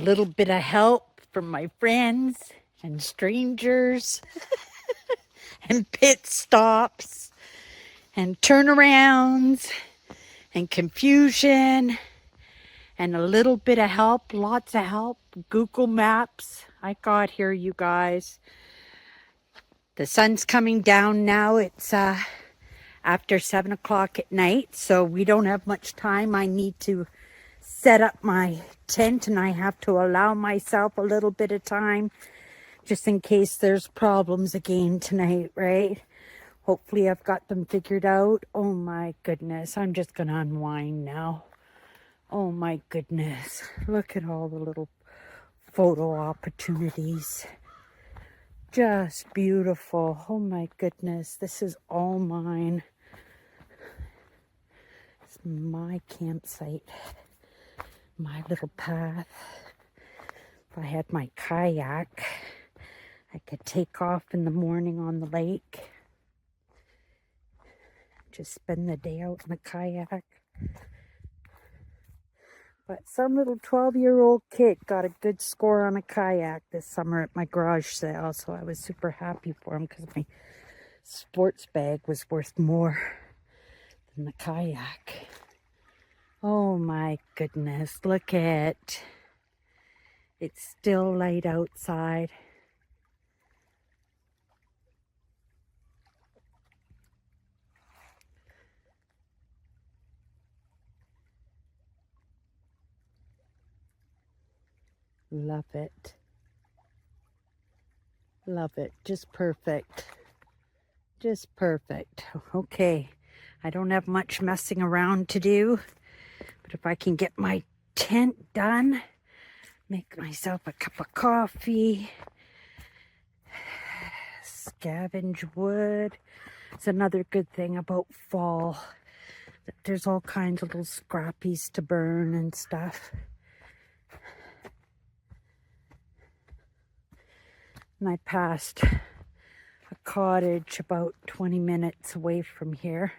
little bit of help from my friends and strangers and pit stops and turnarounds and confusion and a little bit of help, lots of help. Google Maps. I got here, you guys. The sun's coming down now. It's after 7 o'clock at night, so we don't have much time. I need to set up my tent, and I have to allow myself a little bit of time just in case there's problems again tonight, right? Hopefully I've got them figured out. Oh my goodness, I'm just gonna unwind now. Oh my goodness, look at all the little photo opportunities. Just beautiful. Oh my goodness, this is all mine. It's my campsite, my little path. If I had my kayak, I could take off in the morning on the lake. Just spend the day out in the kayak. But some little 12-year-old kid got a good score on a kayak this summer at my garage sale, so I was super happy for him because my sports bag was worth more than the kayak. Oh my goodness, look at, it's still light outside. Love it. Love it. Just perfect. Just perfect. Okay. I don't have much messing around to do, but if I can get my tent done, make myself a cup of coffee, scavenge wood. It's another good thing about fall. There's all kinds of little scrappies to burn and stuff. And I passed a cottage about 20 minutes away from here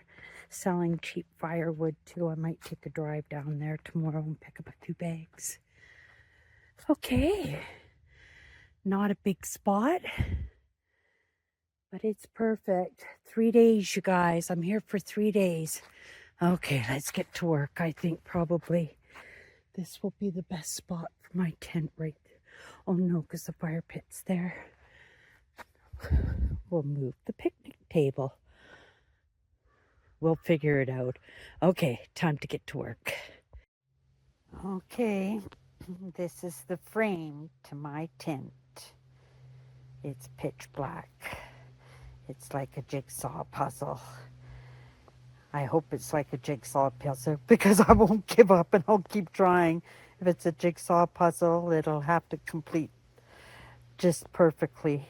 selling cheap firewood too. I might take a drive down there tomorrow and pick up a few bags. Okay. Not a big spot, but it's perfect. 3 days, you guys. I'm here for 3 days. Okay, let's get to work. I think probably this will be the best spot for my tent right there. Oh no, because the fire pit's there. We'll move the picnic table. We'll figure it out. Okay, time to get to work. Okay, this is the frame to my tent. It's pitch black. It's like a jigsaw puzzle. I hope it's like a jigsaw puzzle because I won't give up and I'll keep trying. If it's a jigsaw puzzle, it'll have to complete just perfectly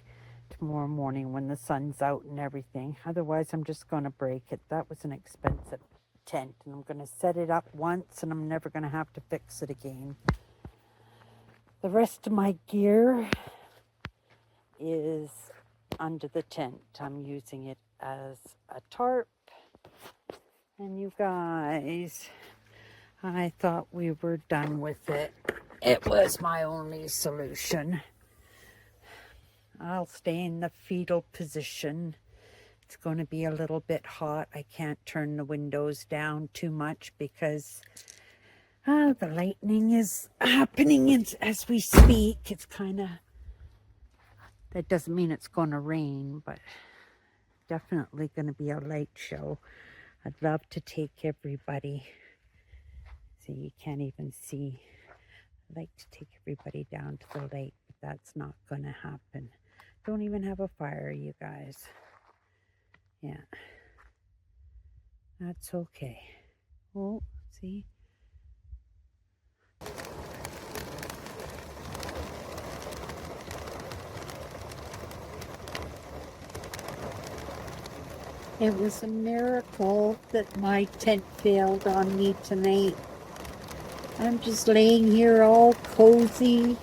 tomorrow morning when the sun's out and everything. Otherwise, I'm just going to break it. That was an expensive tent, and I'm going to set it up once, and I'm never going to have to fix it again. The rest of my gear is under the tent. I'm using it as a tarp. And you guys, I thought we were done with it. It was my only solution. I'll stay in the fetal position. It's going to be a little bit hot. I can't turn the windows down too much because the lightning is happening as we speak. It's kind of, that doesn't mean it's going to rain, but definitely going to be a light show. I'd love to take everybody. See, you can't even see. I'd like to take everybody down to the lake, but that's not going to happen. Don't even have a fire, you guys. Yeah. That's okay. Oh, see? It was a miracle that my tent failed on me tonight. I'm just laying here all cozy,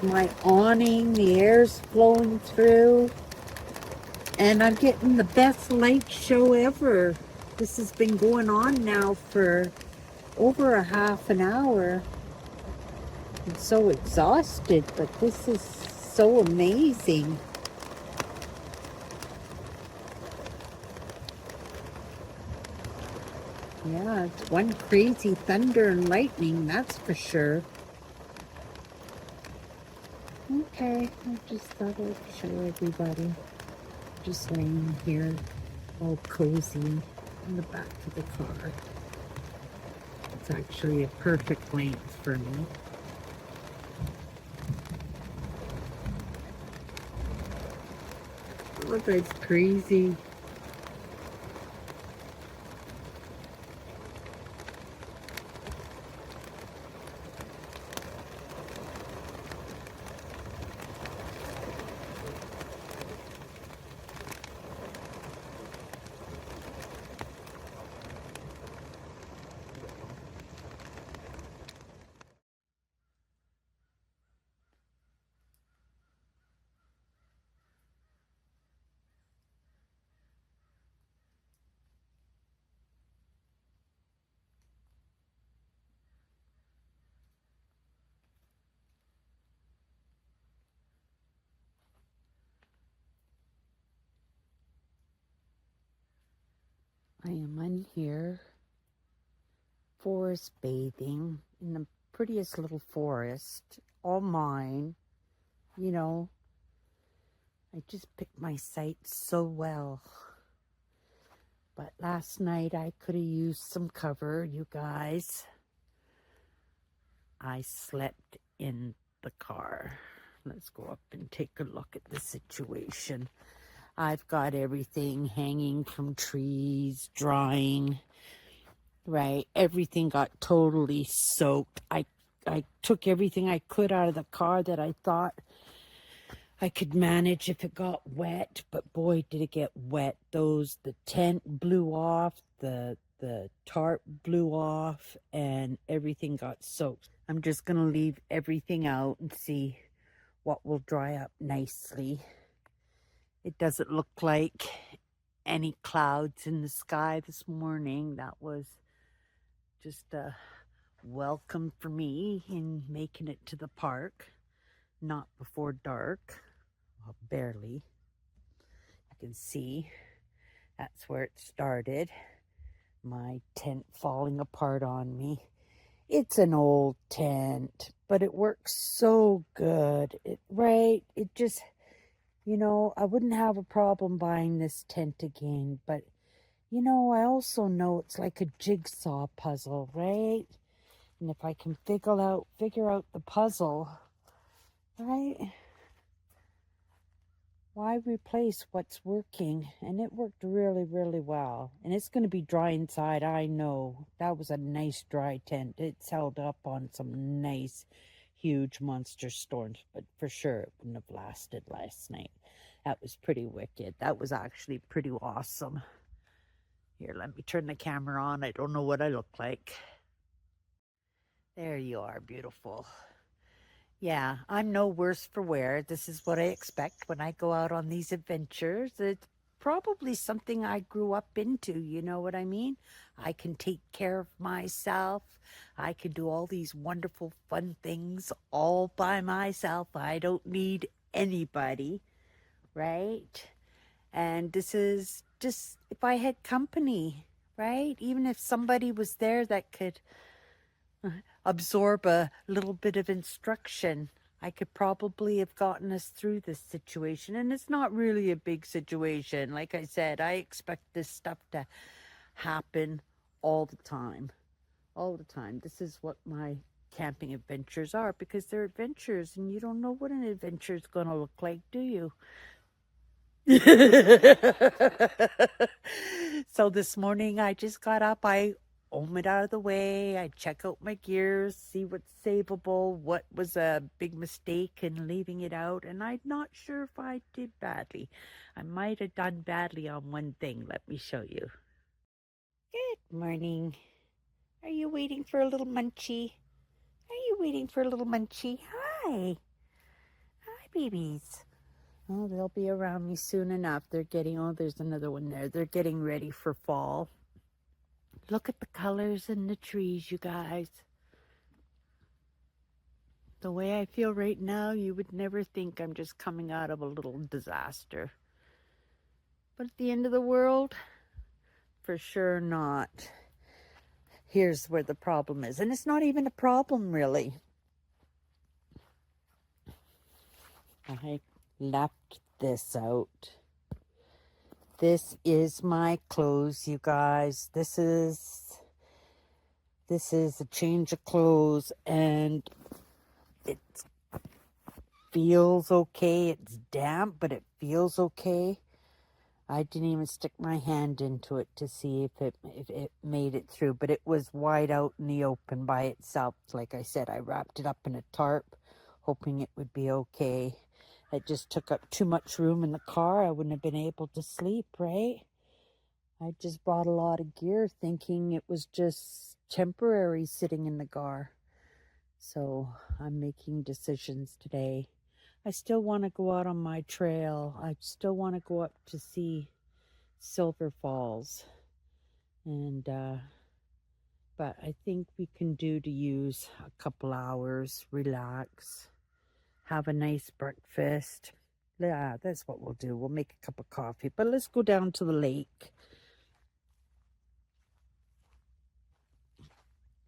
my awning, the air's flowing through, and I'm getting the best light show ever. This has been going on now for over a half an hour. I'm so exhausted, but this is so amazing. Yeah, it's one crazy thunder and lightning, that's for sure. Okay, I just thought I'd show everybody. Just laying here, all cozy in the back of the car. It's actually a perfect length for me. Oh, that's crazy. I am in here forest bathing in the prettiest little forest, all mine. You know, I just picked my sites so well. But last night I could have used some cover, you guys. I slept in the car. Let's go up and take a look at the situation. I've got everything hanging from trees, drying, right? Everything got totally soaked. I took everything I could out of the car that I thought I could manage if it got wet, but boy, did it get wet. The tent blew off, the tarp blew off, and everything got soaked. I'm just going to leave everything out and see what will dry up nicely. It doesn't look like any clouds in the sky this morning. That was just a welcome for me in making it to the park. Not before dark, well, barely. You can see that's where it started. My tent falling apart on me. It's an old tent, but it works so good. It just, I wouldn't have a problem buying this tent again, but I also know it's like a jigsaw puzzle, right? And if I can figure out the puzzle, right? Why replace what's working? And it worked really, really well. And it's going to be dry inside, I know. That was a nice dry tent. It's held up on some nice, huge monster storms, but for sure it wouldn't have lasted last night. That was pretty wicked. That was actually pretty awesome. Here, let me turn the camera on. I don't know what I look like. There you are, beautiful. Yeah, I'm no worse for wear. This is what I expect when I go out on these adventures. It's probably something I grew up into, you know what I mean? I can take care of myself. I can do all these wonderful, fun things all by myself. I don't need anybody, right? And this is just if I had company, right? Even if somebody was there that could absorb a little bit of instruction, I could probably have gotten us through this situation. And it's not really a big situation. Like I said, I expect this stuff to happen all the time. All the time. This is what my camping adventures are, because they're adventures and you don't know what an adventure is going to look like, do you? So this morning I just got up, I ohm it out of the way, I check out my gears, see what's savable, what was a big mistake in leaving it out, and I'm not sure if I did badly. I might have done badly on one thing. Let me show you. Good morning. Are you waiting for a little munchie? Are you waiting for a little munchie? Hi. Hi, babies. Oh, they'll be around me soon enough. There's another one there. They're getting ready for fall. Look at the colors in the trees, you guys. The way I feel right now, you would never think I'm just coming out of a little disaster. But at the end of the world, for sure not. Here's where the problem is. And it's not even a problem, really. I left this out. This is my clothes, you guys. This is a change of clothes, and it feels okay. It's damp, but it feels okay. I didn't even stick my hand into it to see if it made it through, but it was wide out in the open by itself. Like I said, I wrapped it up in a tarp, hoping it would be okay. It just took up too much room in the car. I wouldn't have been able to sleep, right? I just brought a lot of gear thinking it was just temporary sitting in the car. So I'm making decisions today. I still want to go out on my trail. I still want to go up to see Silver Falls. And, but I think we can do to use a couple hours, relax, have a nice breakfast. Yeah, that's what we'll do. We'll make a cup of coffee. But let's go down to the lake.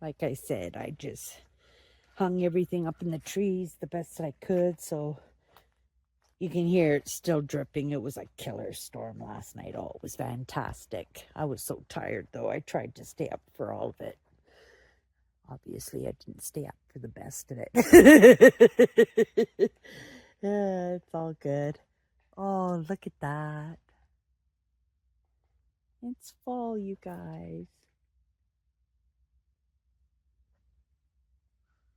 Like I said, I just hung everything up in the trees the best I could, so you can hear it's still dripping. It was a killer storm last night. Oh, it was fantastic. I was so tired, though. I tried to stay up for all of it. Obviously, I didn't stay up for the best of it. Yeah, it's all good. Oh, look at that. It's fall, you guys.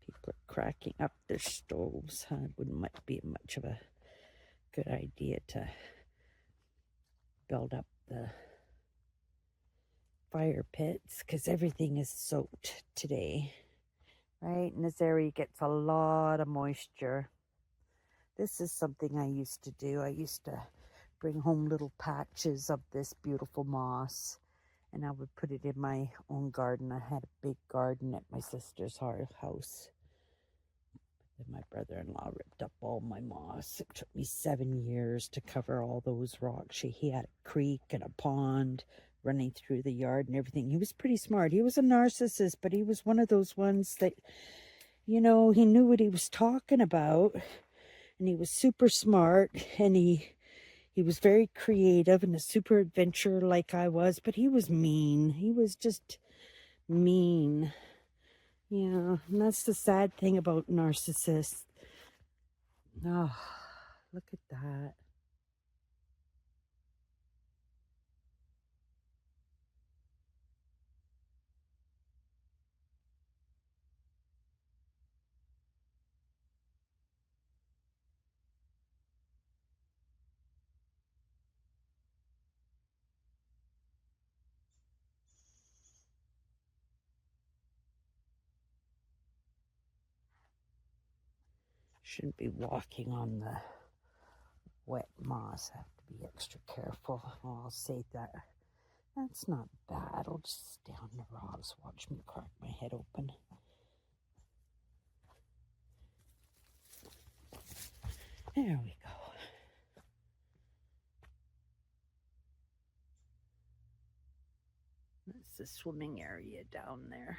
People are cracking up their stoves. It wouldn't be much of a good idea to build up the fire pits because everything is soaked today, right? And this area gets a lot of moisture. This is something I used to do. I used to bring home little patches of this beautiful moss, and I would put it in my own garden. I had a big garden at my sister's house. And my brother-in-law ripped up all my moss. It took me 7 years to cover all those rocks. He had a creek and a pond running through the yard and everything. He was pretty smart. He was a narcissist, but he was one of those ones that, you know, he knew what he was talking about, and he was super smart, and he was very creative and a super adventurer like I was, but he was mean. He was just mean. Yeah, and that's the sad thing about narcissists. Oh, look at that. Shouldn't be walking on the wet moss. I have to be extra careful. Oh, I'll say that. That's not bad. I'll just stay on the rocks. Watch me crack my head open. There we go. That's the swimming area down there.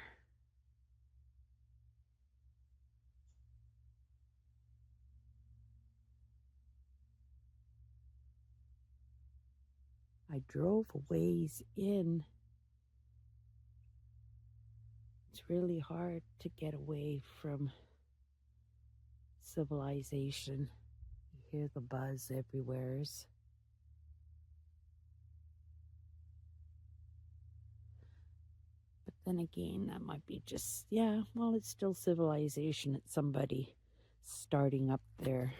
I drove a ways in. It's really hard to get away from civilization. You hear the buzz everywhere. But then again, that might be just, yeah, well, it's still civilization. It's somebody starting up their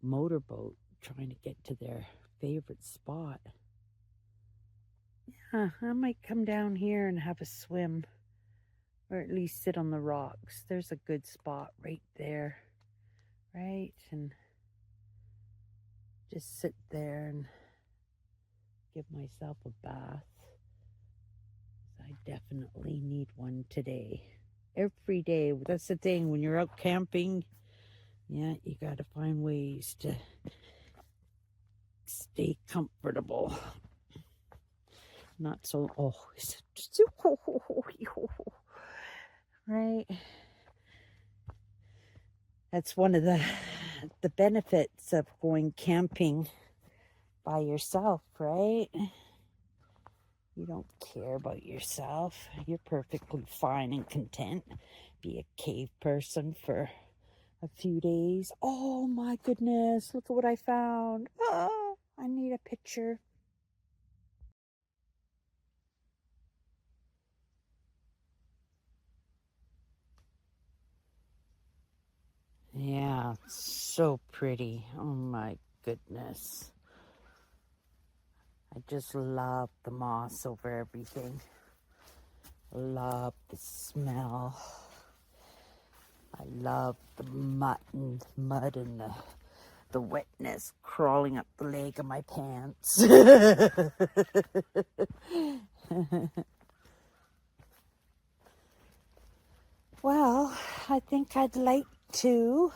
motorboat, trying to get to their favorite spot. Yeah, I might come down here and have a swim, or at least sit on the rocks. There's a good spot right there, right? And just sit there and give myself a bath. I definitely need one today. every day. That's the thing, when you're out camping, yeah, you got to find ways to stay comfortable. Not so, oh, it's so, right? That's one of the benefits of going camping by yourself, right? You don't care about yourself. You're perfectly fine and content. Be a cave person for a few days. Oh my goodness, look at what I found. Oh, I need a picture. Yeah, so pretty. Oh my goodness. I just love the moss over everything. Love the smell. I love the mud and the wetness crawling up the leg of my pants. Well, I think I'd like to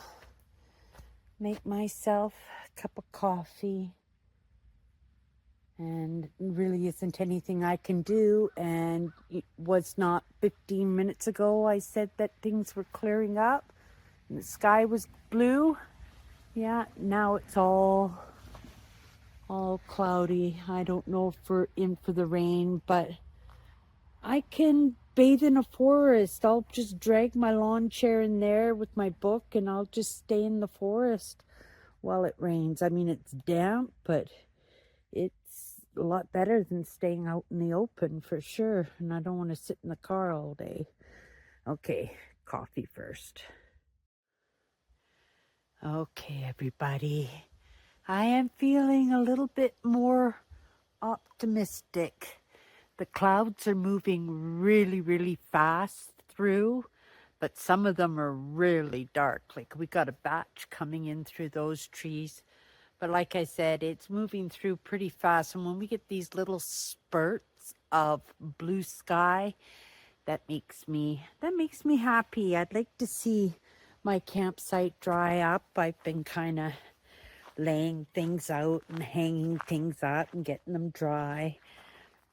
make myself a cup of coffee. And really isn't anything I can do. And it was not 15 minutes ago I said that things were clearing up and the sky was blue. Yeah, now it's all cloudy. I don't know if we're in for the rain, but I can bathe in a forest. I'll just drag my lawn chair in there with my book and I'll just stay in the forest while it rains. I mean, it's damp, but it's a lot better than staying out in the open for sure. And I don't want to sit in the car all day. Okay, coffee first. Okay, everybody. I am feeling a little bit more optimistic. The clouds are moving really, really fast through, but some of them are really dark. Like we got a batch coming in through those trees. But like I said, it's moving through pretty fast. And when we get these little spurts of blue sky, that makes me happy. I'd like to see my campsite dry up. I've been kind of laying things out and hanging things up and getting them dry.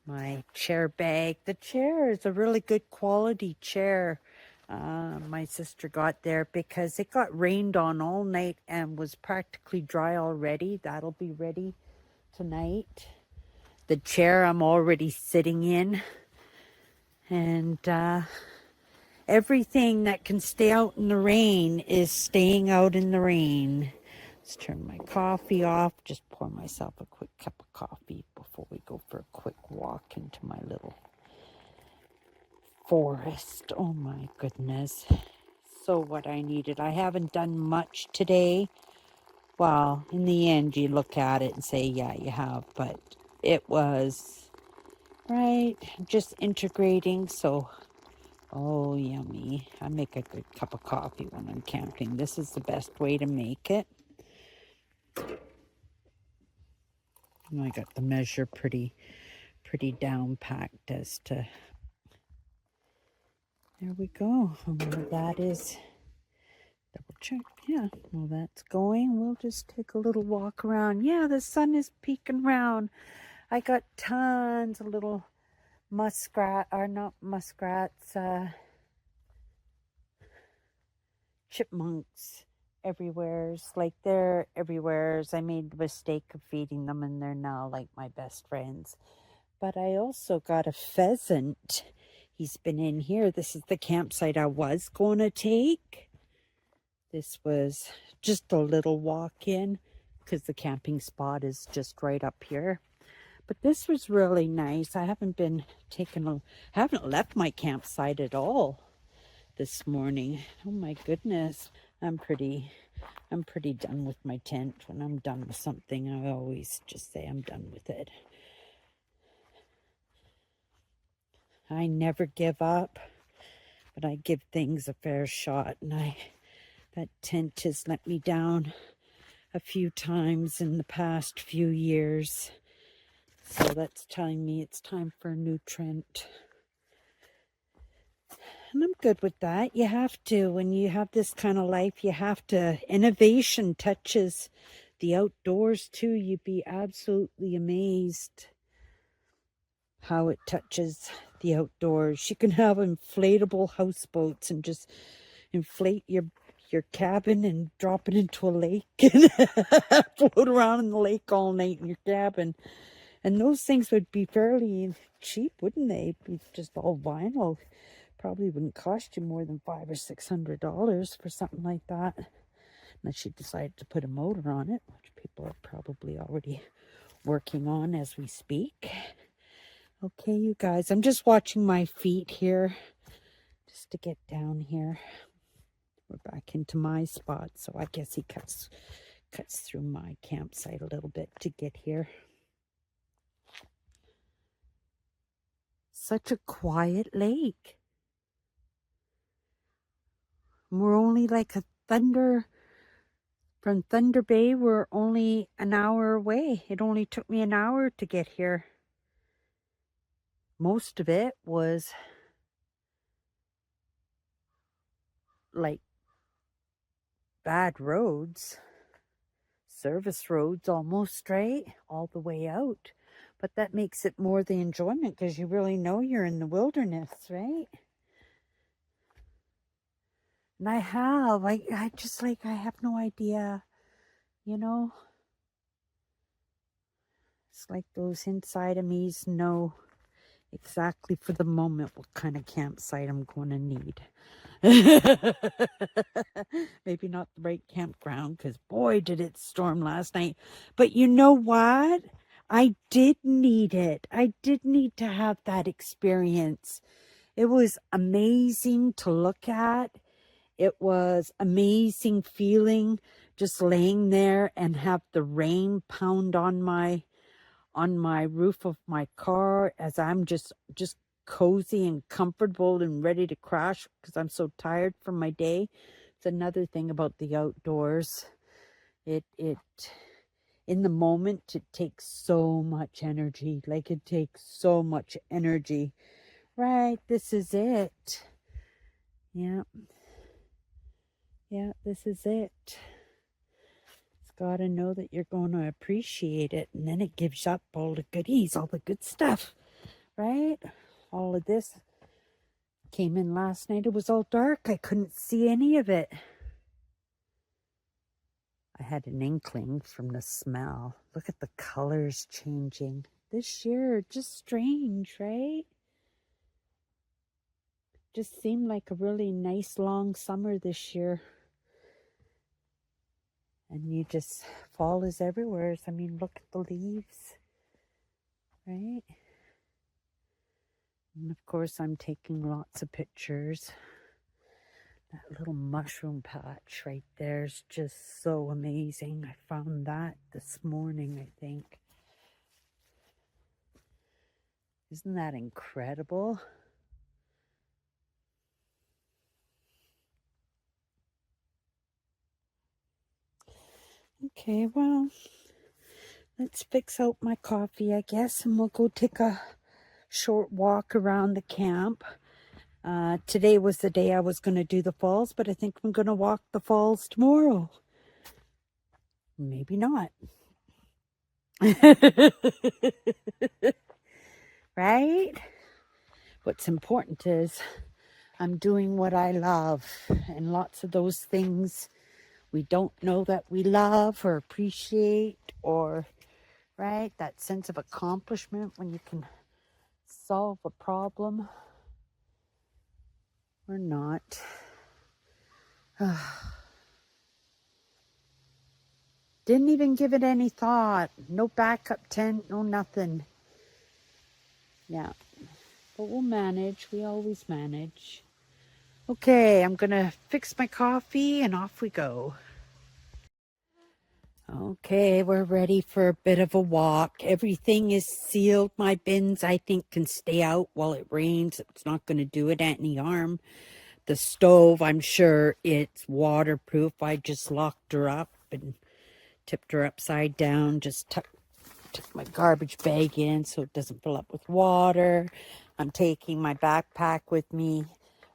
My chair bag. The chair is a really good quality chair. My sister got there because it got rained on all night and was practically dry already. That'll be ready tonight. The chair I'm already sitting in. And everything that can stay out in the rain is staying out in the rain. Let's turn my coffee off. Just pour myself a quick cup of coffee before we go for a quick walk into my little forest. Oh my goodness. So what I needed. I haven't done much today. Well, in the end, you look at it and say, yeah, you have. But it was, right, just integrating. So, oh, yummy. I make a good cup of coffee when I'm camping. This is the best way to make it. I got the measure pretty down packed as to, there we go. And that is, double check, yeah, well that's going. We'll just take a little walk around. Yeah, the sun is peeking around. I got tons of little muskrat, or not muskrats, chipmunks everywheres. Like they're everywheres. I made the mistake of feeding them and they're now like my best friends. But I also got a pheasant. He's been in here. This is the campsite I was going to take. This was just a little walk in because the camping spot is just right up here. But this was really nice. I haven't been haven't left my campsite at all this morning. Oh my goodness. I'm pretty done with my tent. When I'm done with something, I always just say I'm done with it. I never give up, but I give things a fair shot. And that tent has let me down a few times in the past few years. So that's telling me it's time for a new tent. And I'm good with that. You have to, when you have this kind of life, you have to. Innovation touches the outdoors too. You'd be absolutely amazed how it touches the outdoors. You can have inflatable houseboats and just inflate your cabin and drop it into a lake and float around in the lake all night in your cabin. And those things would be fairly cheap, wouldn't they? Be just all vinyl. Probably wouldn't cost you more than $500 or $600 for something like that, unless you decided to put a motor on it, which people are probably already working on as we speak. Okay, you guys, I'm just watching my feet here, just to get down here. We're back into my spot, so I guess he cuts through my campsite a little bit to get here. Such a quiet lake. We're only like from Thunder Bay, we're only an hour away. It only took me an hour to get here. Most of it was like bad roads, service roads almost, right? All the way out. But that makes it more the enjoyment because you really know you're in the wilderness, right? And I have no idea, you know. It's like those inside of me's know exactly for the moment what kind of campsite I'm going to need. Maybe not the right campground, because boy, did it storm last night. But you know what? I did need it. I did need to have that experience. It was amazing to look at. It was amazing feeling just laying there and have the rain pound on my roof of my car as I'm just cozy and comfortable and ready to crash because I'm so tired from my day. It's another thing about the outdoors. It in the moment, it takes so much energy. Like, it takes so much energy. Right, this is it. Yeah. Yeah, this is it. It's got to know that you're going to appreciate it, and then it gives up all the goodies, all the good stuff, right? All of this came in last night. It was all dark. I couldn't see any of it. I had an inkling from the smell. Look at the colors changing. This year, just strange, right? Just seemed like a really nice long summer this year. And you just, fall is everywhere. I mean, look at the leaves, right? And of course, I'm taking lots of pictures. That little mushroom patch right there is just so amazing. I found that this morning, I think. Isn't that incredible? Okay, well, let's fix out my coffee, I guess, and we'll go take a short walk around the camp. Today was the day I was going to do the falls, but I think I'm going to walk the falls tomorrow. Maybe not. Right? What's important is I'm doing what I love, and lots of those things we don't know that we love or appreciate, or, right, that sense of accomplishment when you can solve a problem or not. Didn't even give it any thought. No backup tent, no nothing. Yeah, but we'll manage. We always manage. Okay, I'm gonna fix my coffee and off we go. Okay, we're ready for a bit of a walk. Everything is sealed. My bins, I think, can stay out while it rains. It's not going to do it any harm. The stove, I'm sure it's waterproof. I just locked her up and tipped her upside down. Just tuck my garbage bag in so it doesn't fill up with water. I'm taking my backpack with me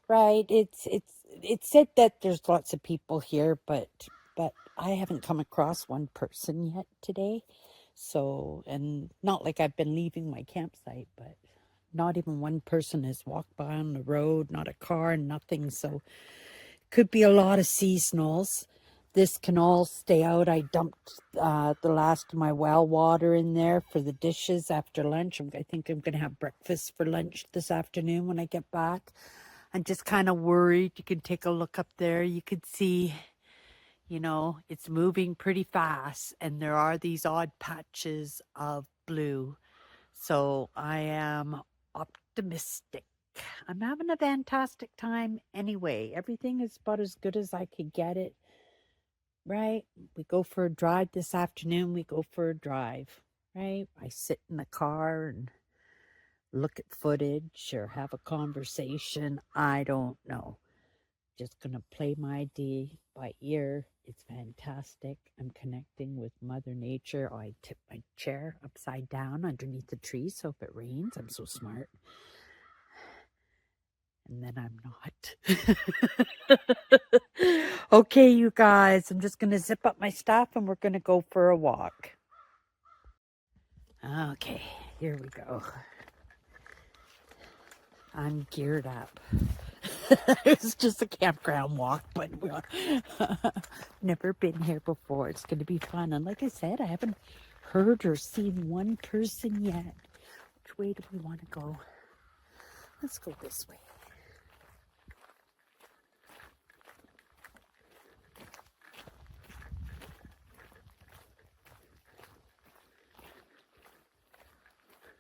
right? It said that there's lots of people here, but I haven't come across one person yet today. So, and not like I've been leaving my campsite, but not even one person has walked by on the road, not a car, nothing. So could be a lot of seasonals. This can all stay out. I dumped the last of my well water in there for the dishes after lunch. I think I'm going to have breakfast for lunch this afternoon when I get back. I'm just kind of worried. You can take a look up there. You could see, you know, it's moving pretty fast, and there are these odd patches of blue. So I am optimistic. I'm having a fantastic time anyway. Everything is about as good as I could get it, right? We go for a drive this afternoon. We go for a drive, right? I sit in the car and look at footage or have a conversation. I don't know. Just going to play my day by ear. It's fantastic. I'm connecting with Mother Nature. Oh, I tip my chair upside down underneath the tree so if it rains, I'm so smart. And then I'm not. Okay, you guys, I'm just going to zip up my stuff and we're going to go for a walk. Okay, here we go. I'm geared up. It's just a campground walk, but never been here before. It's going to be fun. And like I said, I haven't heard or seen one person yet. Which way do we want to go? Let's go this way.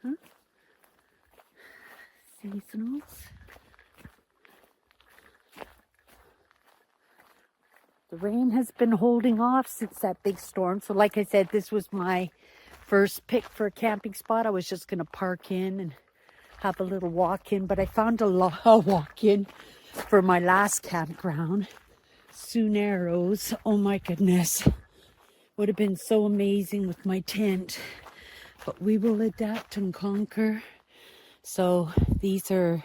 Huh? Seasonals. The rain has been holding off since that big storm. So like I said, this was my first pick for a camping spot. I was just going to park in and have a little walk in, but I found a walk in for my last campground. Sioux Narrows. Oh my goodness. Would have been so amazing with my tent. But we will adapt and conquer. So these are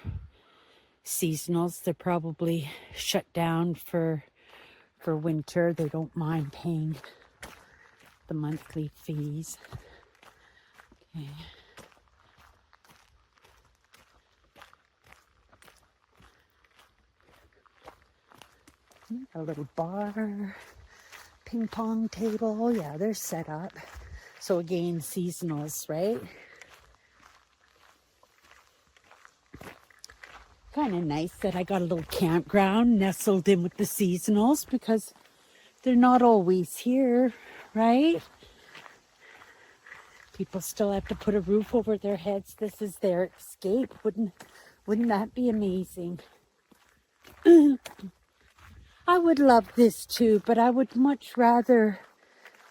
seasonals. They're probably shut down for winter. They don't mind paying the monthly fees. Okay. A little bar, ping pong table. Yeah, they're set up. So again, seasonals, right? Kind of nice that I got a little campground nestled in with the seasonals because they're not always here, right? People still have to put a roof over their heads. This is their escape. Wouldn't that be amazing? I would love this too, but I would much rather,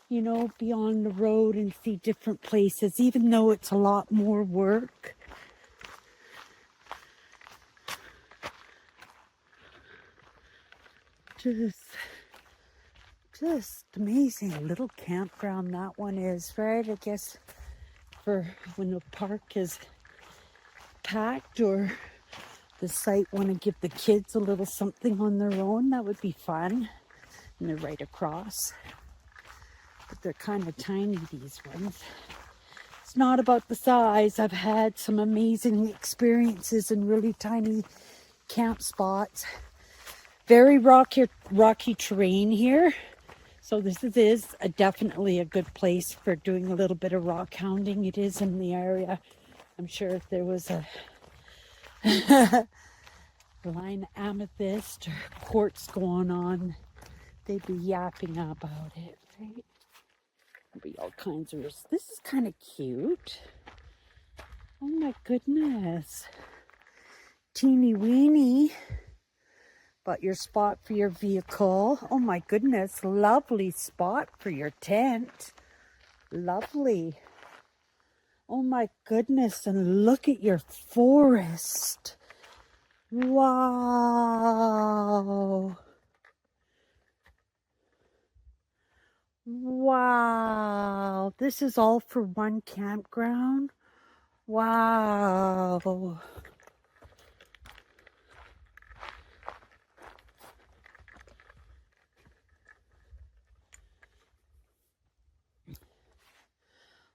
you know, be on the road and see different places, even though it's a lot more work. Just amazing. A little campground that one is, right? I guess for when the park is packed or the site want to give the kids a little something on their own, that would be fun. And they're right across. But they're kind of tiny, these ones. It's not about the size. I've had some amazing experiences in really tiny camp spots. Very rocky terrain here. So this is definitely a good place for doing a little bit of rock hounding. It is in the area. I'm sure if there was a line amethyst or quartz going on, they'd be yapping about it, right? There'd be all kinds of... This is kind of cute. Oh my goodness. Teeny weeny. But your spot for your vehicle. Oh my goodness, lovely spot for your tent. Lovely. Oh my goodness, and look at your forest. Wow. Wow. This is all for one campground? Wow.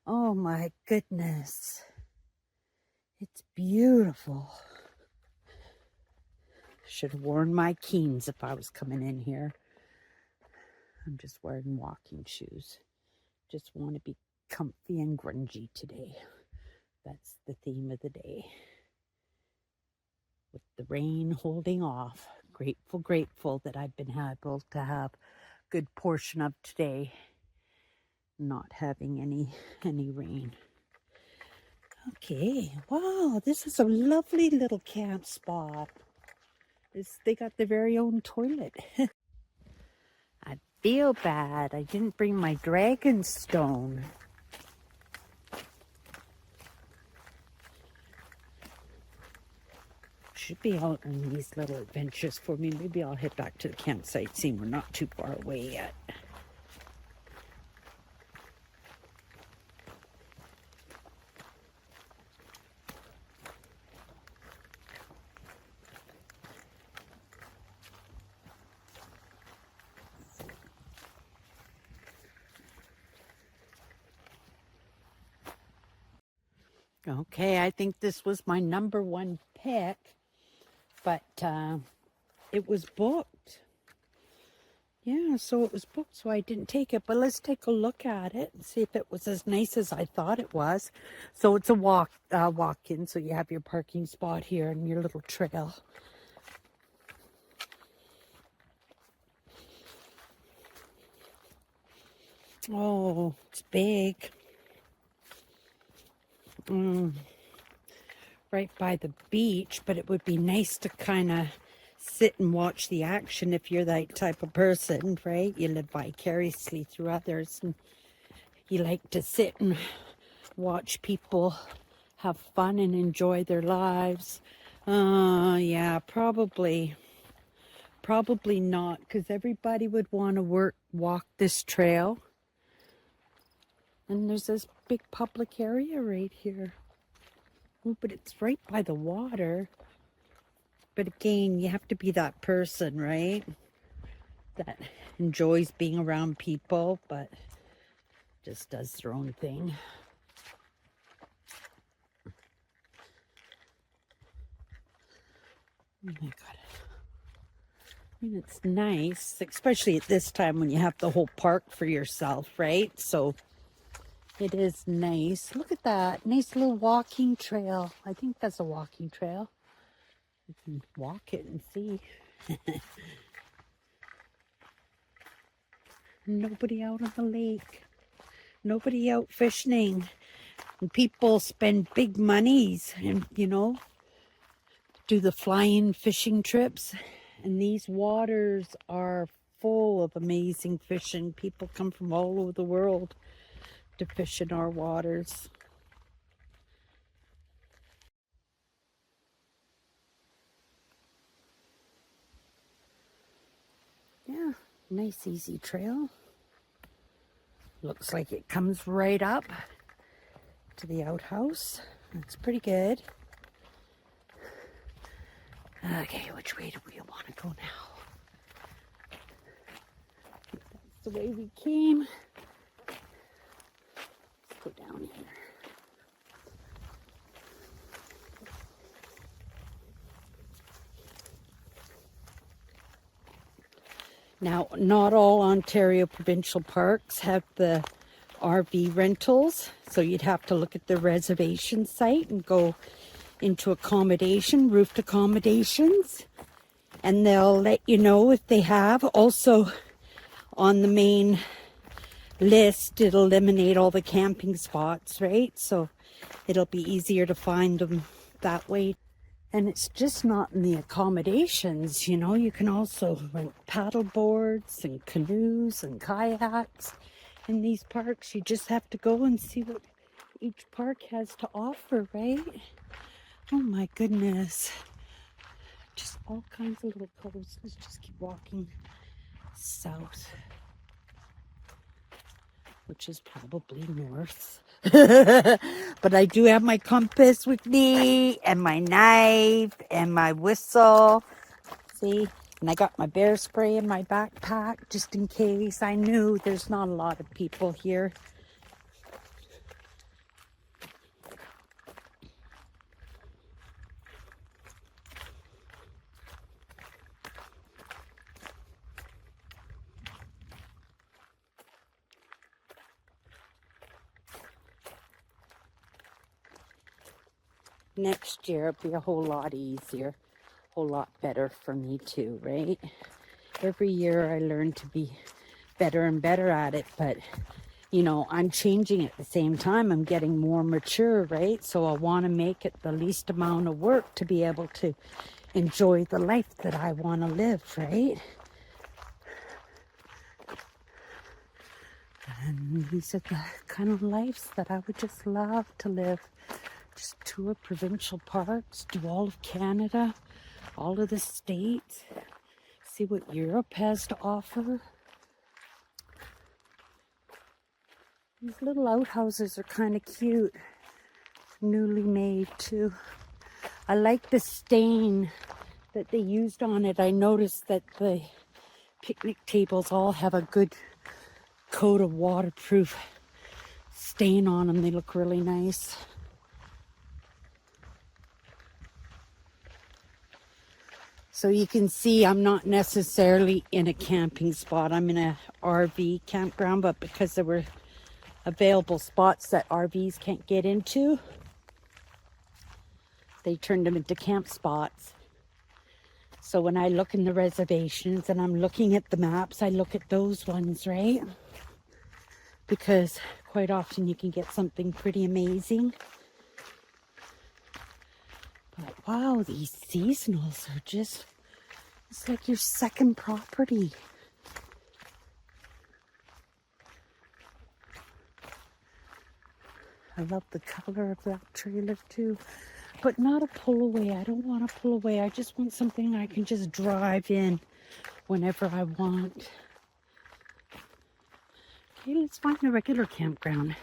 Oh my goodness. It's beautiful. Should have worn my Keens if I was coming in here. I'm just wearing walking shoes. Just want to be comfy and grungy today. That's the theme of the day. With the rain holding off. Grateful that I've been able to have a good portion of today not having any rain. Okay, wow, this is a lovely little camp spot. They got their very own toilet. I feel bad. I didn't bring my dragon stone. Should be out on these little adventures for me. Maybe I'll head back to the campsite, seeing we're not too far away yet. Okay, I think this was my number one pick, but it was booked. Yeah, so it was booked, so I didn't take it. But let's take a look at it and see if it was as nice as I thought it was. So it's a walk-in, so you have your parking spot here and your little trail. Oh, it's big. Right by the beach, but it would be nice to kind of sit and watch the action if you're that type of person, right? You live vicariously through others and you like to sit and watch people have fun and enjoy their lives. Yeah, probably not, because everybody would want to walk this trail. And there's this big public area right here. Oh, but it's right by the water. But again, you have to be that person, right? That enjoys being around people, but just does their own thing. Oh my God. I mean, it's nice, especially at this time when you have the whole park for yourself, right? So it is nice. Look at that. Nice little walking trail. I think that's a walking trail. You can walk it and see. Nobody out on the lake. Nobody out fishing. And people spend big monies and, do the fly-in fishing trips. And these waters are full of amazing fishing. People come from all over the world to fish in our waters. Yeah, nice easy trail. Looks like it comes right up to the outhouse. It's pretty good. Okay, which way do we want to go now? That's the way we came. Let's go down here. Now, not all Ontario Provincial Parks have the RV rentals, so you'd have to look at the reservation site and go into accommodation, roofed accommodations, and they'll let you know if they have. Also, on the main list, it'll eliminate all the camping spots, right? So it'll be easier to find them that way. And it's just not in the accommodations, you can also rent paddle boards and canoes and kayaks in these parks. You just have to go and see what each park has to offer, right? Oh my goodness. Just all kinds of little coves. Let's just keep walking south, which is probably north. But I do have my compass with me and my knife and my whistle. See? And I got my bear spray in my backpack just in case. I knew there's not a lot of people here. next year it'll be a whole lot easier, a whole lot better for me too, right? Every year I learn to be better and better at it, but you know, I'm changing at the same time. I'm getting more mature, right? So I want to make it the least amount of work to be able to enjoy the life that I want to live, right? And these are the kind of lives that I would just love to live. Just tour provincial parks, do all of Canada, all of the states, see what Europe has to offer. These little outhouses are kind of cute, newly made too. I like the stain that they used on it. I noticed that the picnic tables all have a good coat of waterproof stain on them. They look really nice. So you can see I'm not necessarily in a camping spot. I'm in a RV campground, but because there were available spots that RVs can't get into, they turned them into camp spots. So when I look in the reservations and I'm looking at the maps, I look at those ones, right? Because quite often you can get something pretty amazing. But wow, these seasonals are just, it's like your second property. I love the color of that trailer too, but not a pull away. I don't want to pull away. I just want something I can just drive in whenever I want. Okay, let's find a regular campground.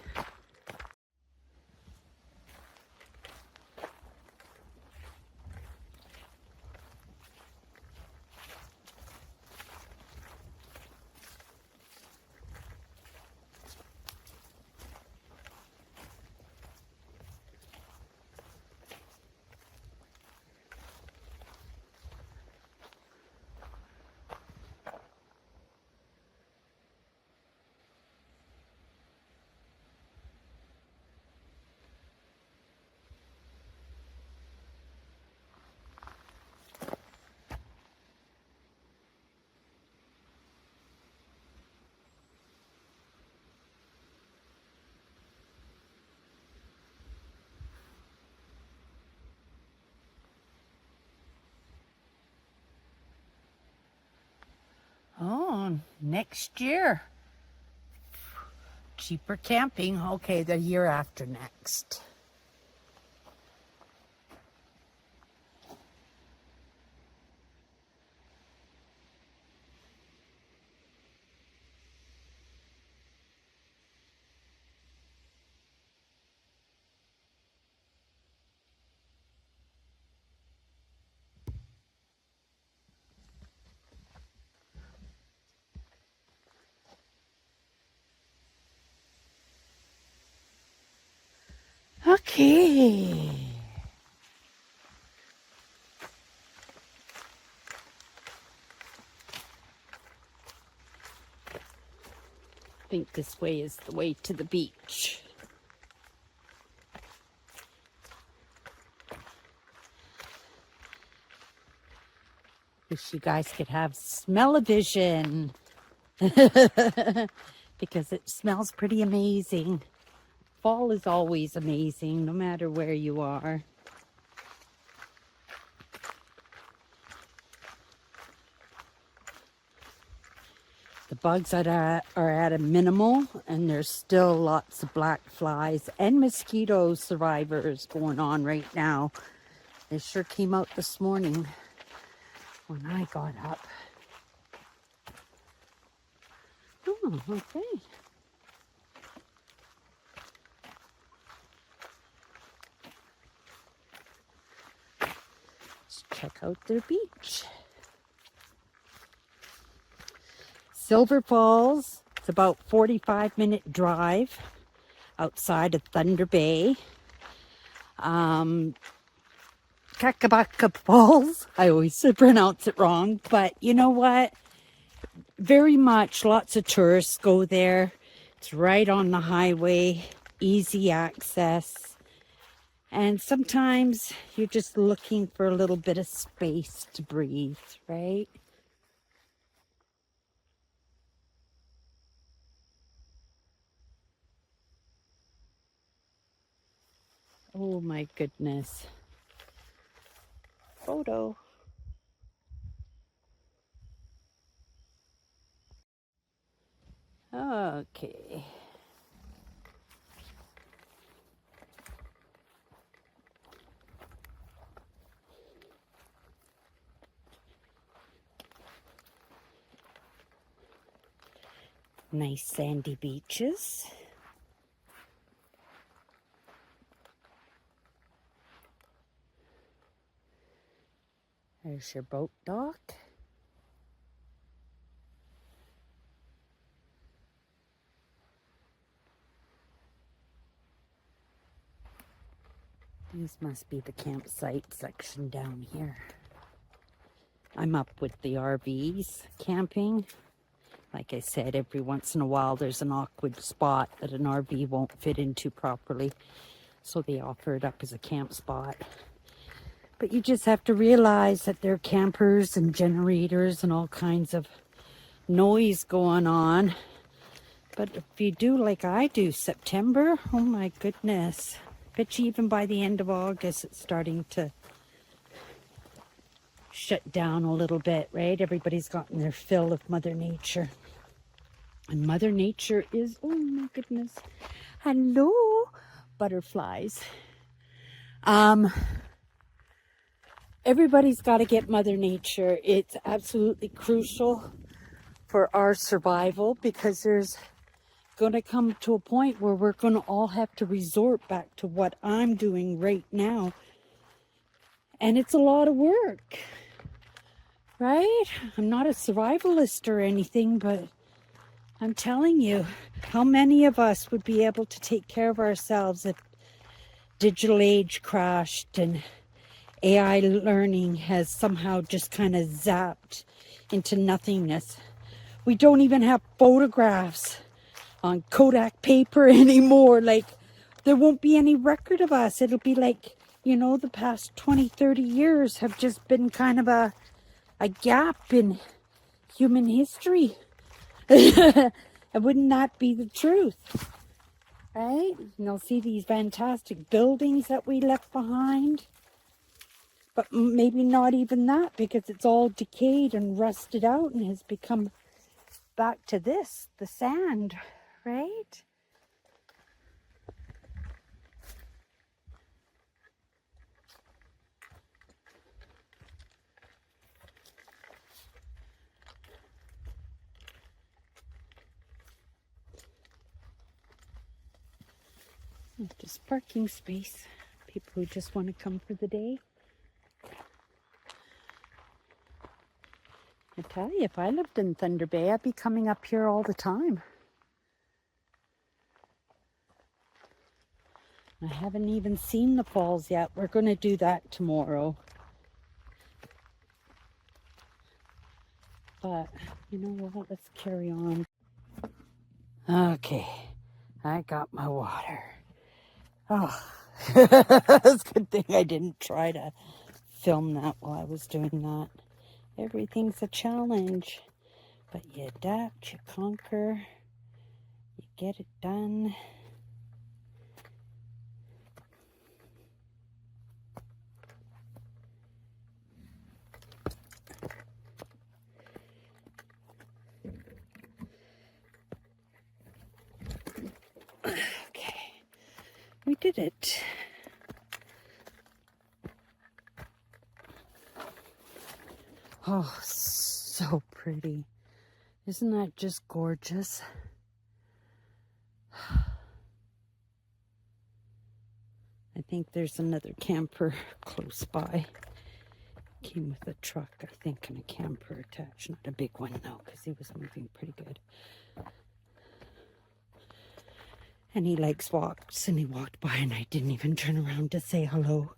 Oh, next year. Cheaper camping. Okay, the year after next. Okay. I think this way is the way to the beach. Wish you guys could have smell-o-vision because it smells pretty amazing. Fall is always amazing, no matter where you are. The bugs are at a minimal, and there's still lots of black flies and mosquito survivors going on right now. They sure came out this morning when I got up. Oh, okay. Let's check out their beach. Silver Falls, it's about 45-minute drive outside of Thunder Bay. Kakabaka Falls, I always pronounce it wrong, but you know what? Very much, lots of tourists go there. It's right on the highway, easy access. And sometimes you're just looking for a little bit of space to breathe, right? Oh my goodness. Photo. Okay. Nice sandy beaches. There's your boat dock. This must be the campsite section down here. I'm up with the RVs camping. Like I said, every once in a while there's an awkward spot that an RV won't fit into properly. So they offer it up as a camp spot. But you just have to realize that there are campers and generators and all kinds of noise going on. But if you do like I do, September, oh my goodness. Bet you even by the end of August it's starting to shut down a little bit, right? Everybody's gotten their fill of Mother Nature. And Mother Nature is, oh my goodness. Hello, butterflies. Everybody's got to get Mother Nature. It's absolutely crucial for our survival because there's going to come to a point where we're going to all have to resort back to what I'm doing right now. And it's a lot of work, right? I'm not a survivalist or anything, but I'm telling you, how many of us would be able to take care of ourselves if digital age crashed and AI learning has somehow just kind of zapped into nothingness? We don't even have photographs on Kodak paper anymore. Like, there won't be any record of us. It'll be like, you know, the past 20, 30 years have just been kind of a gap in human history. And wouldn't that be the truth? Right? And you'll see these fantastic buildings that we left behind. But maybe not even that, because it's all decayed and rusted out and has become back to this, the sand, right? Just parking space. People who just want to come for the day. I tell you, if I lived in Thunder Bay, I'd be coming up here all the time. I haven't even seen the falls yet. We're going to do that tomorrow. But, you know what? Let's carry on. Okay. I got my water. Oh, it's a good thing I didn't try to film that while I was doing that. Everything's a challenge, but you adapt, you conquer, you get it done. Okay, we did it. Oh, so pretty. Isn't that just gorgeous? I think there's another camper close by. Came with a truck, I think, and a camper attached. Not a big one, though, because he was moving pretty good. And he likes walks, and he walked by, and I didn't even turn around to say hello.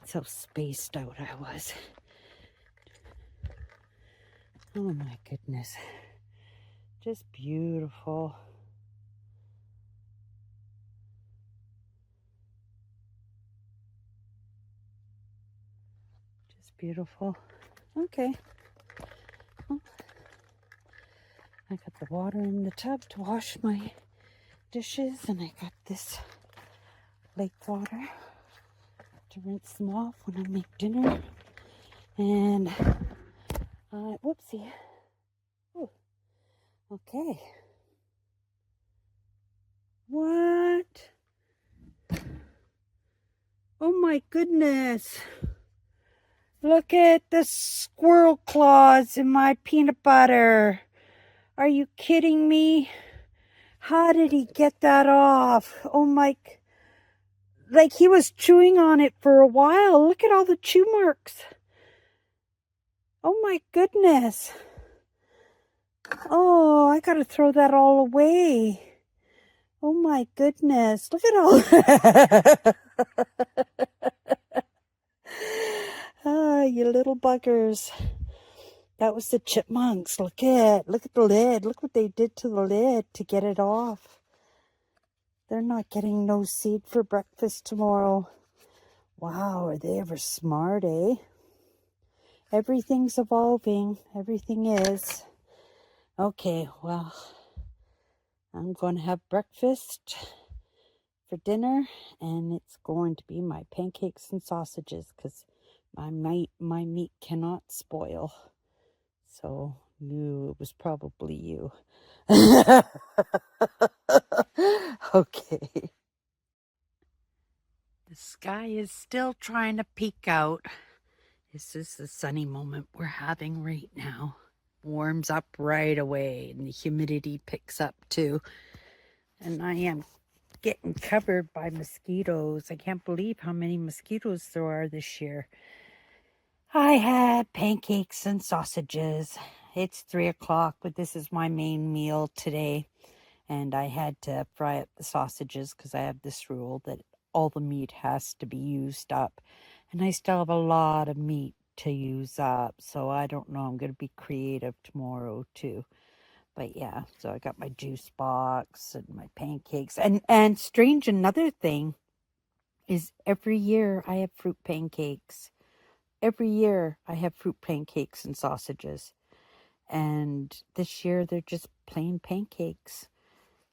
That's how spaced out I was. Oh my goodness. Just beautiful. beautiful. Okay. Well, I got the water in the tub to wash my dishes, and I got this lake water to rinse them off when I make dinner. And, whoopsie. Ooh, okay. What? Oh my goodness. Look at the squirrel claws in my peanut butter. Are you kidding me? How did he get that off? Oh my... Like he was chewing on it for a while. Look at all the chew marks. Oh my goodness. Oh, I gotta throw that all away. Oh my goodness. Look at all... Ah, you little buggers. That was the chipmunks. Look at the lid. Look what they did to the lid to get it off. They're not getting no seed for breakfast tomorrow. Wow, are they ever smart, eh? Everything's evolving. Everything is. Okay, well, I'm going to have breakfast for dinner, and it's going to be my pancakes and sausages because my meat cannot spoil. So it was probably you. Okay. The sky is still trying to peek out. This is the sunny moment we're having right now. Warms up right away, and the humidity picks up too. And I am getting covered by mosquitoes. I can't believe how many mosquitoes there are this year. I had pancakes and sausages. It's 3 o'clock, but this is my main meal today. And I had to fry up the sausages because I have this rule that all the meat has to be used up. And I still have a lot of meat to use up. So I don't know. I'm going to be creative tomorrow too. But yeah, so I got my juice box and my pancakes. And strange, another thing is every year I have fruit pancakes. Every year I have fruit pancakes and sausages. And this year they're just plain pancakes.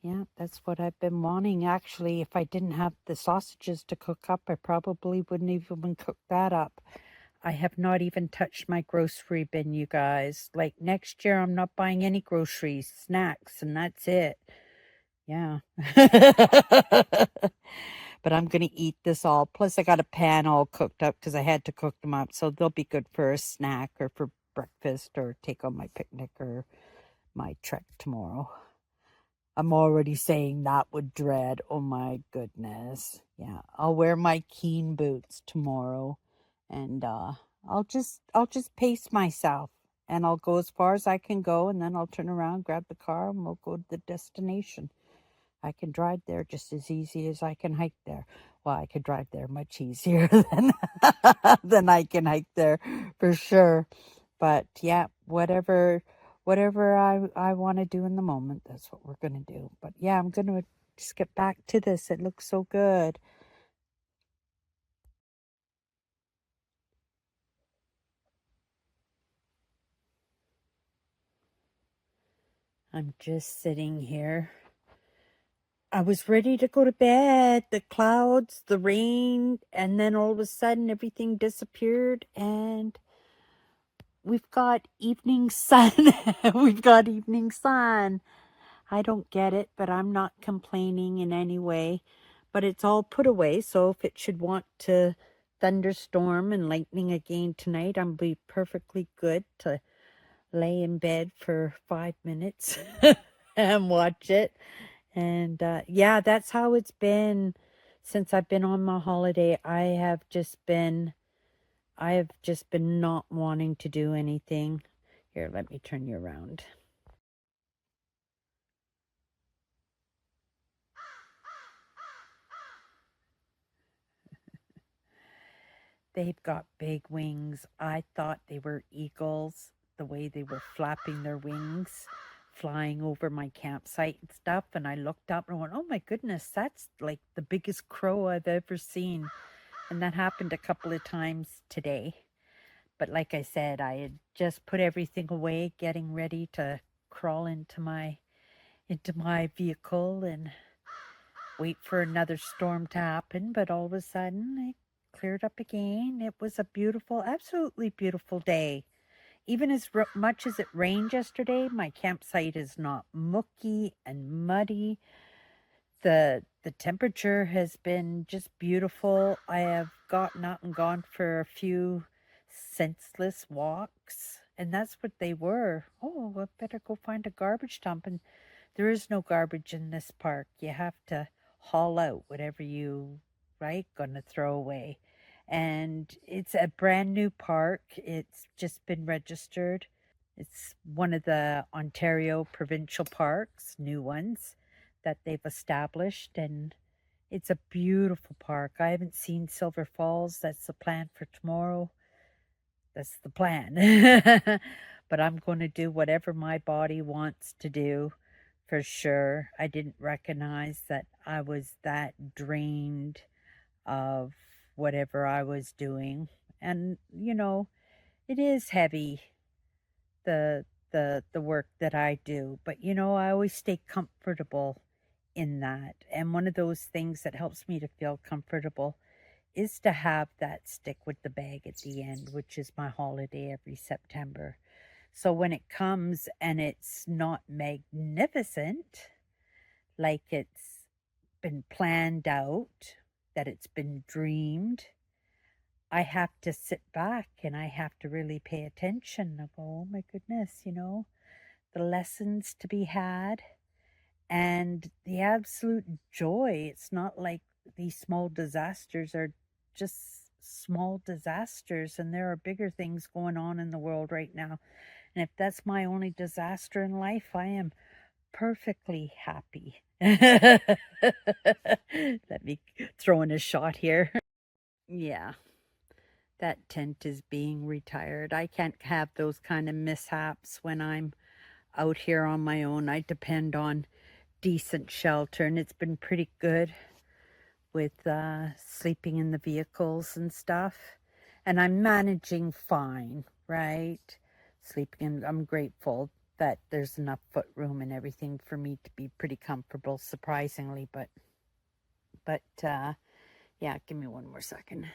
Yeah, that's what I've been wanting. Actually, if I didn't have the sausages to cook up, I probably wouldn't even cook that up. I have not even touched my grocery bin, you guys. Like next year, I'm not buying any groceries, snacks, and that's it. Yeah. But I'm going to eat this all. Plus, I got a pan all cooked up because I had to cook them up. So they'll be good for a snack or for breakfast or take on my picnic or my trek tomorrow. I'm already saying that with dread. Oh my goodness. Yeah, I'll wear my Keen boots tomorrow, and I'll just pace myself, and I'll go as far as I can go, and then I'll turn around, grab the car, and we'll go to the destination. I can drive there just as easy as I can hike there. Well, I could drive there much easier than than I can hike there for sure. But yeah, whatever I want to do in the moment, that's what we're going to do. But yeah, I'm going to just get back to this. It looks so good. I'm just sitting here. I was ready to go to bed. The clouds, the rain, and then all of a sudden everything disappeared and we've got evening sun. We've got evening sun. I don't get it, but I'm not complaining in any way. But it's all put away, so if it should want to thunderstorm and lightning again tonight, I'm be perfectly good to lay in bed for 5 minutes and watch it. And yeah, that's how it's been since I've been on my holiday. I have just been not wanting to do anything. Here, let me turn you around. They've got big wings. I thought they were eagles, the way they were flapping their wings, flying over my campsite and stuff. And I looked up and went, oh my goodness, that's like the biggest crow I've ever seen. And that happened a couple of times today. But like I said, I had just put everything away, getting ready to crawl into my vehicle and wait for another storm to happen. But all of a sudden, it cleared up again. It was a beautiful, absolutely beautiful day. Even as much as it rained yesterday, my campsite is not mucky and muddy. The temperature has been just beautiful. I have gotten out and gone for a few senseless walks, and that's what they were. Oh, I better go find a garbage dump. And there is no garbage in this park. You have to haul out whatever you, right, gonna throw away. And it's a brand new park. It's just been registered. It's one of the Ontario Provincial Parks, new ones that they've established, and it's a beautiful park. I haven't seen Silver Falls. That's the plan for tomorrow. That's the plan. But I'm going to do whatever my body wants to do for sure. I didn't recognize that I was that drained of whatever I was doing. And, it is heavy, the work that I do, but I always stay comfortable in that. And one of those things that helps me to feel comfortable is to have that stick with the bag at the end, which is my holiday every September. So when it comes and it's not magnificent, like it's been planned out, that it's been dreamed, I have to sit back and I have to really pay attention. I go, oh my goodness, the lessons to be had and the absolute joy. It's not like these small disasters are just small disasters, and there are bigger things going on in the world right now. And if that's my only disaster in life, I am perfectly happy. Let me throw in a shot here. Yeah, that tent is being retired. I can't have those kind of mishaps when I'm out here on my own. I depend on decent shelter, and it's been pretty good with sleeping in the vehicles and stuff. And I'm managing fine, right? Sleeping in, I'm grateful that there's enough foot room and everything for me to be pretty comfortable, surprisingly. But yeah, give me one more second.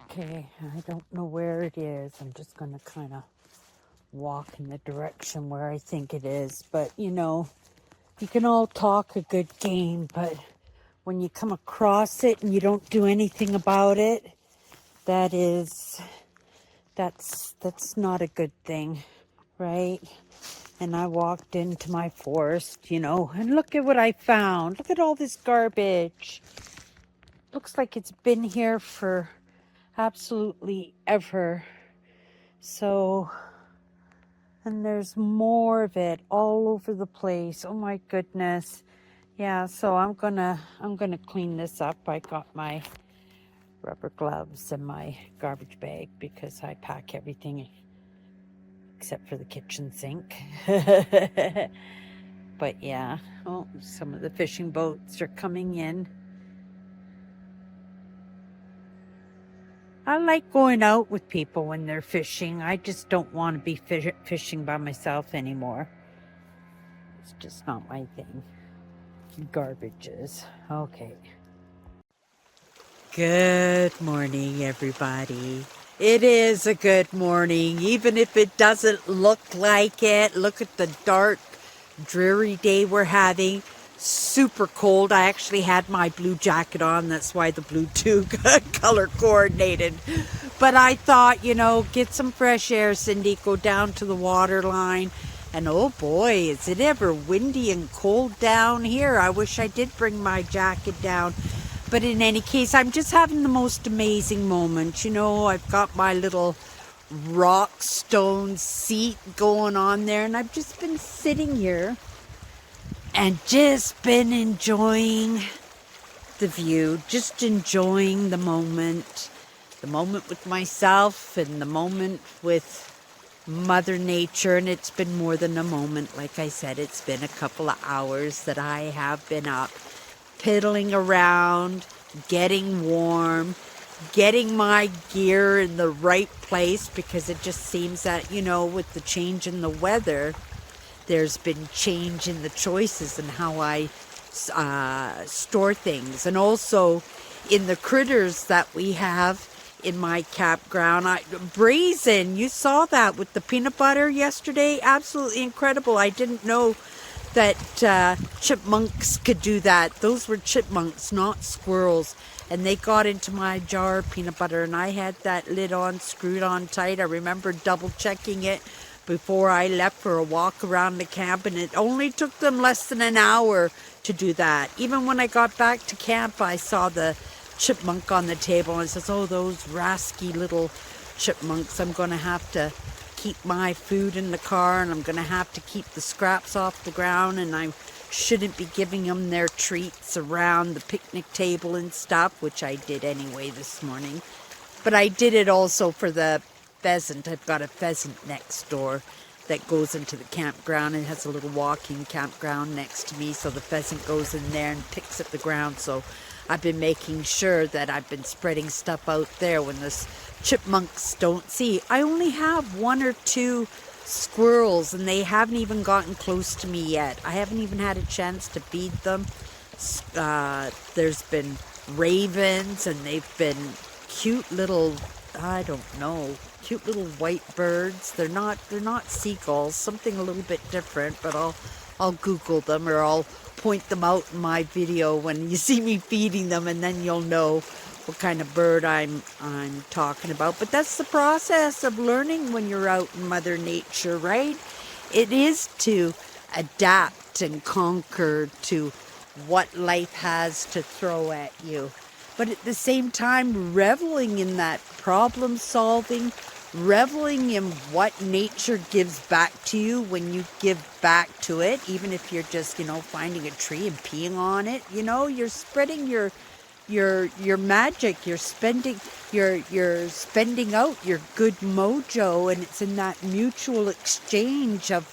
Okay, I don't know where it is. I'm just going to kind of walk in the direction where I think it is. But, you can all talk a good game, but when you come across it and you don't do anything about it, that's not a good thing, right? And I walked into my forest, and look at what I found. Look at all this garbage. Looks like it's been here for absolutely ever. So, and there's more of it all over the place. Oh my goodness. Yeah, so I'm gonna clean this up. I got my rubber gloves and my garbage bag because I pack everything except for the kitchen sink. But yeah, some of the fishing boats are coming in. I like going out with people when they're fishing. I just don't want to be fishing by myself anymore. It's just not my thing. Garbages. Okay. Good morning, everybody. It is a good morning, even if it doesn't look like it. Look at the dark, dreary day we're having. Super cold. I actually had my blue jacket on. That's why the blue too color coordinated. But I thought, get some fresh air, Cindy. Go down to the water line. And oh boy, is it ever windy and cold down here. I wish I did bring my jacket down. But in any case, I'm just having the most amazing moment. I've got my little rock stone seat going on there, and I've just been sitting here and just been enjoying the view, just enjoying the moment with myself and the moment with Mother Nature. And it's been more than a moment. Like I said, it's been a couple of hours that I have been up, piddling around, getting warm, getting my gear in the right place, because it just seems that, you know, with the change in the weather, there's been change in the choices and how I store things. And also in the critters that we have in my campground. Brazen, you saw that with the peanut butter yesterday. Absolutely incredible. I didn't know that chipmunks could do that. Those were chipmunks, not squirrels. And they got into my jar of peanut butter, and I had that lid on, screwed on tight. I remember double checking it before I left for a walk around the camp, and it only took them less than an hour to do that. Even when I got back to camp, I saw the chipmunk on the table, and I says, oh, those rasky little chipmunks. I'm going to have to keep my food in the car, and I'm going to have to keep the scraps off the ground, and I shouldn't be giving them their treats around the picnic table and stuff, which I did anyway this morning. But I did it also for the pheasant. I've got a pheasant next door that goes into the campground. It has a little walking campground next to me, so the pheasant goes in there and picks at the ground. So I've been making sure that I've been spreading stuff out there when the chipmunks don't see. I only have 1 or 2 squirrels, and they haven't even gotten close to me yet. I haven't even had a chance to feed them. There's been ravens, and they've been cute little, I don't know, cute little white birds. They're not seagulls, something a little bit different, but I'll Google them, or I'll point them out in my video when you see me feeding them, and then you'll know what kind of bird I'm talking about. But that's the process of learning when you're out in Mother Nature, right? It is to adapt and conquer to what life has to throw at you. But at the same time, reveling in that problem solving, reveling in what nature gives back to you when you give back to it, even if you're just, you know, finding a tree and peeing on it, you know, you're spreading your magic, you're spending out your good mojo, and it's in that mutual exchange of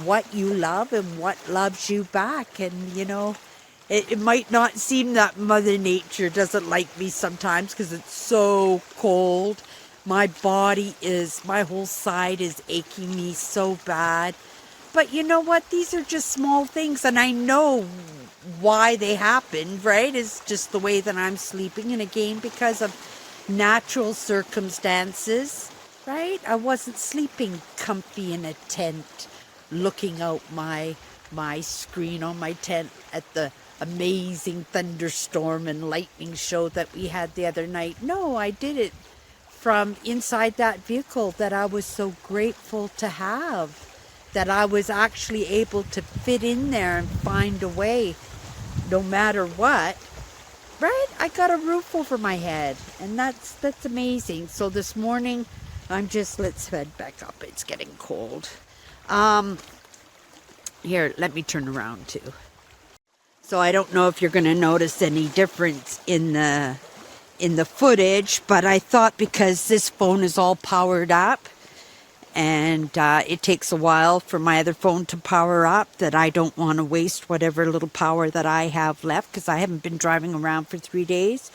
what you love and what loves you back. And you know, it might not seem that Mother Nature doesn't like me sometimes because it's so cold. My whole side is aching me so bad. But you know what? These are just small things, and I know why they happen, right? It's just the way that I'm sleeping, and again, because of natural circumstances, right? I wasn't sleeping comfy in a tent, looking out my screen on my tent at the amazing thunderstorm and lightning show that we had the other night. No, I did it from inside that vehicle that I was so grateful to have, that I was actually able to fit in there and find a way no matter what, right? I got a roof over my head, and that's amazing. So this morning, let's head back up. It's getting cold. Here, let me turn around too. So I don't know if you're going to notice any difference in the footage, but I thought because this phone is all powered up, and it takes a while for my other phone to power up, that I don't want to waste whatever little power that I have left, because I haven't been driving around for 3 days,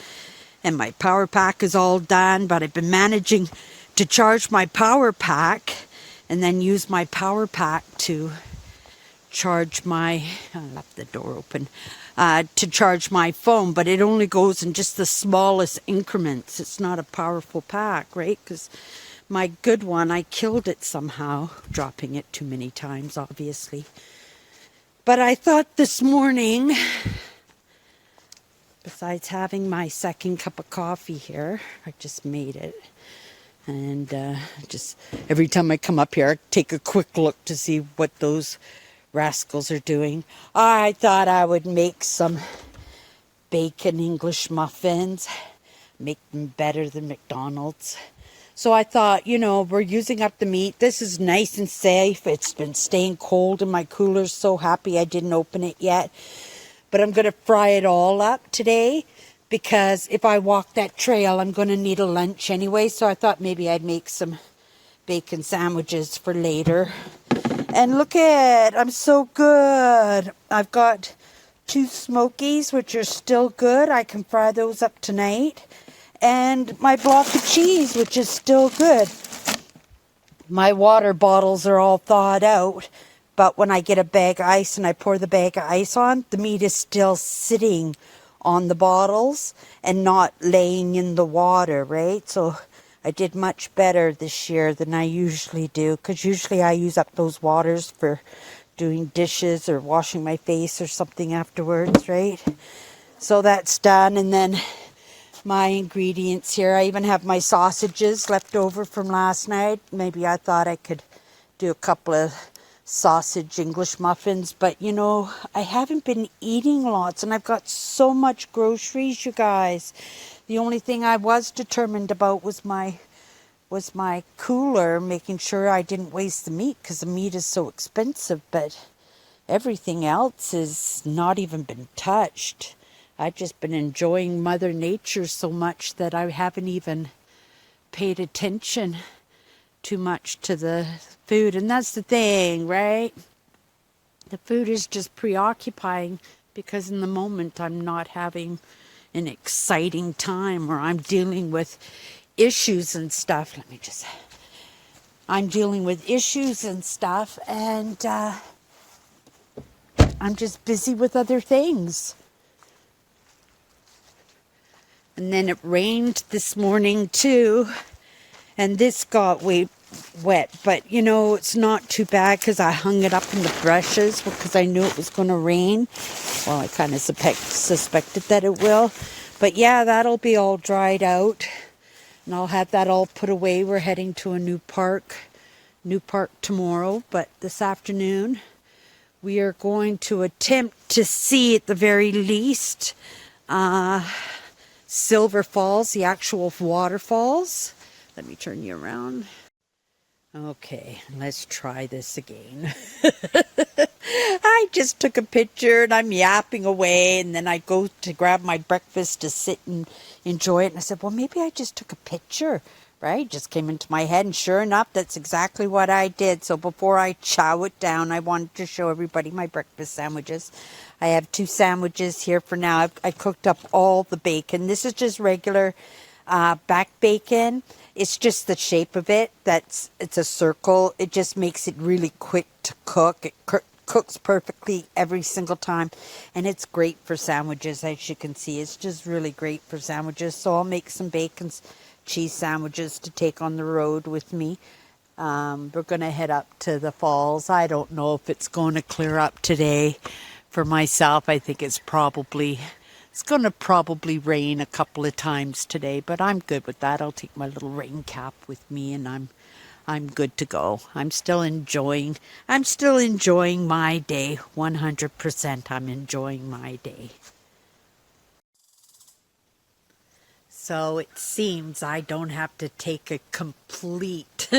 and my power pack is all done. But I've been managing to charge my power pack and then use my power pack to charge I left the door open, to charge my phone, but it only goes in just the smallest increments. It's not a powerful pack, right? Because my good one, I killed it somehow, dropping it too many times, obviously. But I thought this morning, besides having my second cup of coffee here, I just made it. And just every time I come up here, I take a quick look to see what those rascals are doing. I thought I would make some bacon English muffins, make them better than McDonald's. So I thought, you know, we're using up the meat. This is nice and safe. It's been staying cold in my cooler. So happy I didn't open it yet. But I'm going to fry it all up today, because if I walk that trail, I'm going to need a lunch anyway. So I thought maybe I'd make some bacon sandwiches for later. And look at, I'm so good. I've got 2 smokies, which are still good. I can fry those up tonight. and my block of cheese, which is still good. My water bottles are all thawed out, but when I get a bag of ice and I pour the bag of ice on, the meat is still sitting on the bottles and not laying in the water, right? So I did much better this year than I usually do, because usually I use up those waters for doing dishes or washing my face or something afterwards, right? So that's done. And then my ingredients here, I even have my sausages left over from last night. Maybe I thought I could do a couple of sausage English muffins, but you know, I haven't been eating lots, and I've got so much groceries, you guys. The only thing I was determined about was my cooler, making sure I didn't waste the meat, because the meat is so expensive, but everything else has not even been touched. I've just been enjoying Mother Nature so much that I haven't even paid attention too much to the food. And that's the thing, right? The food is just preoccupying, because in the moment I'm not having an exciting time, or I'm dealing with issues and stuff. I'm dealing with issues and stuff, and I'm just busy with other things. And then it rained this morning too, and this got wet, but you know, it's not too bad, because I hung it up in the brushes because I knew it was going to rain. Well, I kind of suspected that it will, but yeah, that'll be all dried out, and I'll have that all put away. We're heading to a new park tomorrow, but this afternoon we are going to attempt to see, at the very least, Silver Falls, the actual waterfalls. Let me turn you around. Okay, let's try this again. I just took a picture and I'm yapping away, and then I go to grab my breakfast to sit and enjoy it. And I said, well, maybe I just took a picture, right? Just came into my head, and sure enough, that's exactly what I did. So before I chow it down, I wanted to show everybody my breakfast sandwiches. I have 2 sandwiches here for now. I cooked up all the bacon. This is just regular back bacon. It's just the shape of it. It's a circle. It just makes it really quick to cook. It cooks perfectly every single time, and it's great for sandwiches. As you can see, it's just really great for sandwiches. So I'll make some bacon cheese sandwiches to take on the road with me. We're going to head up to the falls. I don't know if it's going to clear up today. For myself, I think it's going to probably rain a couple of times today, but I'm good with that. I'll take my little rain cap with me, and I'm good to go. I'm still enjoying my day. 100% I'm enjoying my day. So it seems I don't have to take a complete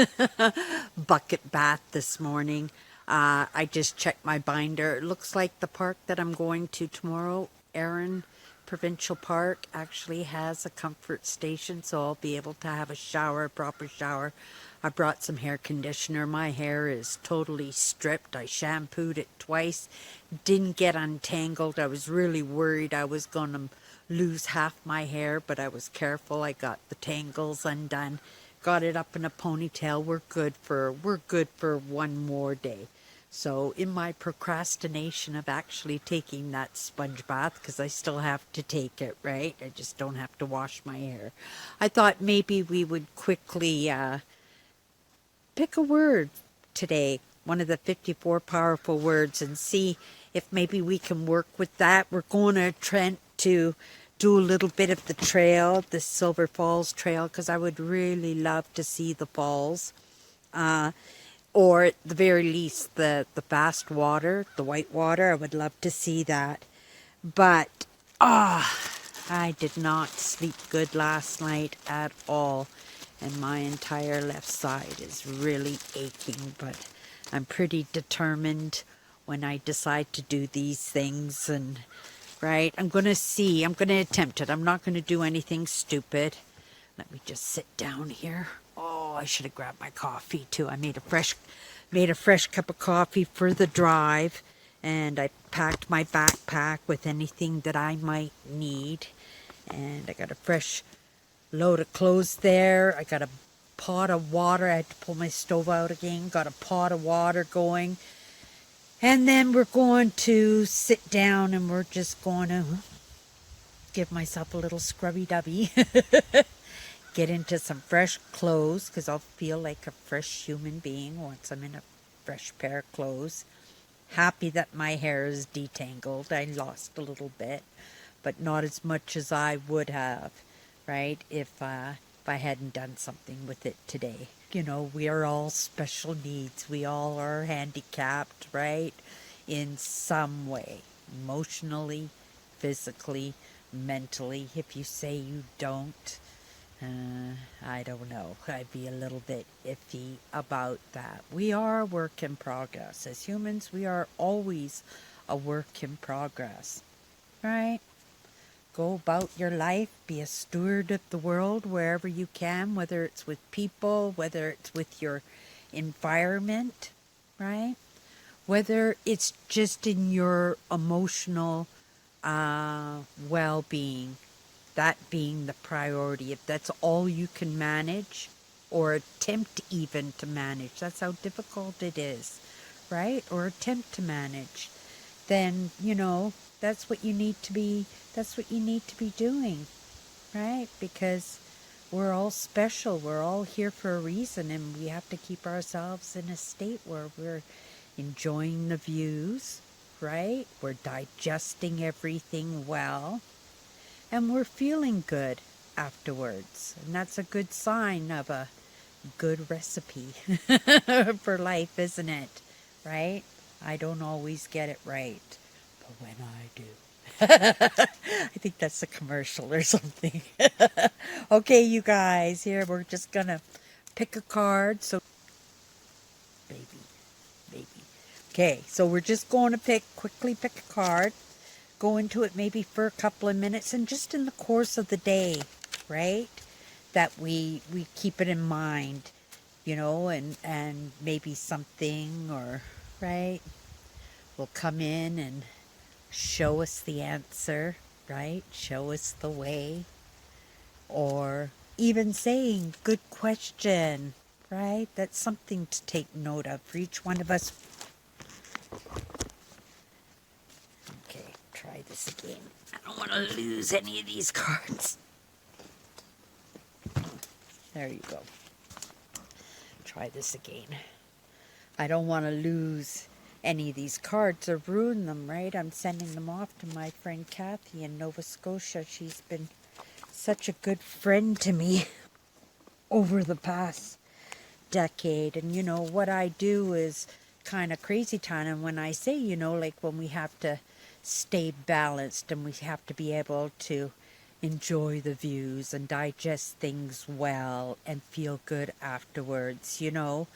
bucket bath this morning. I just checked my binder. It looks like the park that I'm going to tomorrow, Provincial Park, actually has a comfort station, so I'll be able to have a proper shower. I brought some hair conditioner. My hair is totally stripped. I shampooed it twice. Didn't get untangled. I was really worried I was going to lose half my hair, but I was careful. I got the tangles undone. Got it up in a ponytail. We're good for one more day. So in my procrastination of actually taking that sponge bath, because I still have to take it, right? I just don't have to wash my hair. I thought maybe we would quickly pick a word today, one of the 54 powerful words, and see if maybe we can work with that. We're going to Trent to do a little bit of the trail, the Silver Falls Trail, because I would really love to see the falls. Or at the very least, the fast water, the white water. I would love to see that. But, I did not sleep good last night at all. And my entire left side is really aching. But I'm pretty determined when I decide to do these things. And, right, I'm going to attempt it. I'm not going to do anything stupid. Let me just sit down here. Oh, I should have grabbed my coffee too. I made a fresh cup of coffee for the drive, and I packed my backpack with anything that I might need. And I got a fresh load of clothes there. I got a pot of water. I had to pull my stove out again. Got a pot of water going. And then we're going to sit down and we're just going to give myself a little scrubby-dubby. Get into some fresh clothes because I'll feel like a fresh human being once I'm in a fresh pair of clothes. Happy that my hair is detangled. I lost a little bit, but not as much as I would have, right, if I hadn't done something with it today. You know, we are all special needs. We all are handicapped, right, in some way, emotionally, physically, mentally. If you say you don't, I don't know. I'd be a little bit iffy about that. We are a work in progress. As humans, we are always a work in progress, right? Go about your life, be a steward of the world wherever you can, whether it's with people, whether it's with your environment, right? Whether it's just in your emotional well-being, that being the priority. If that's all you can manage or attempt even to manage, that's how difficult it is, right? Or attempt to manage, then, you know, that's what you need to be, that's what you need to be doing, right? Because we're all special. We're all here for a reason, and we have to keep ourselves in a state where we're enjoying the views, right? We're digesting everything well, and we're feeling good afterwards. And that's a good sign of a good recipe for life, isn't it? Right? I don't always get it right, but when I do, I think that's a commercial or something. Okay, you guys, here we're just gonna pick a card. So, baby, baby. Okay, so we're just going to quickly pick a card, go into it maybe for a couple of minutes, and just in the course of the day, right? That we keep it in mind, you know, and maybe something, or right, will come in and show us the answer, right? Show us the way, or even saying good question, right? That's something to take note of for each one of us. Okay, try this again. I don't want to lose any of these cards. There you go. Try this again. I don't want to lose any of these cards or ruin them, right? I'm sending them off to my friend Kathy in Nova Scotia. She's been such a good friend to me over the past decade. And, you know, what I do is kind of crazy town. And when I say, you know, like when we have to stay balanced and we have to be able to enjoy the views and digest things well and feel good afterwards, you know,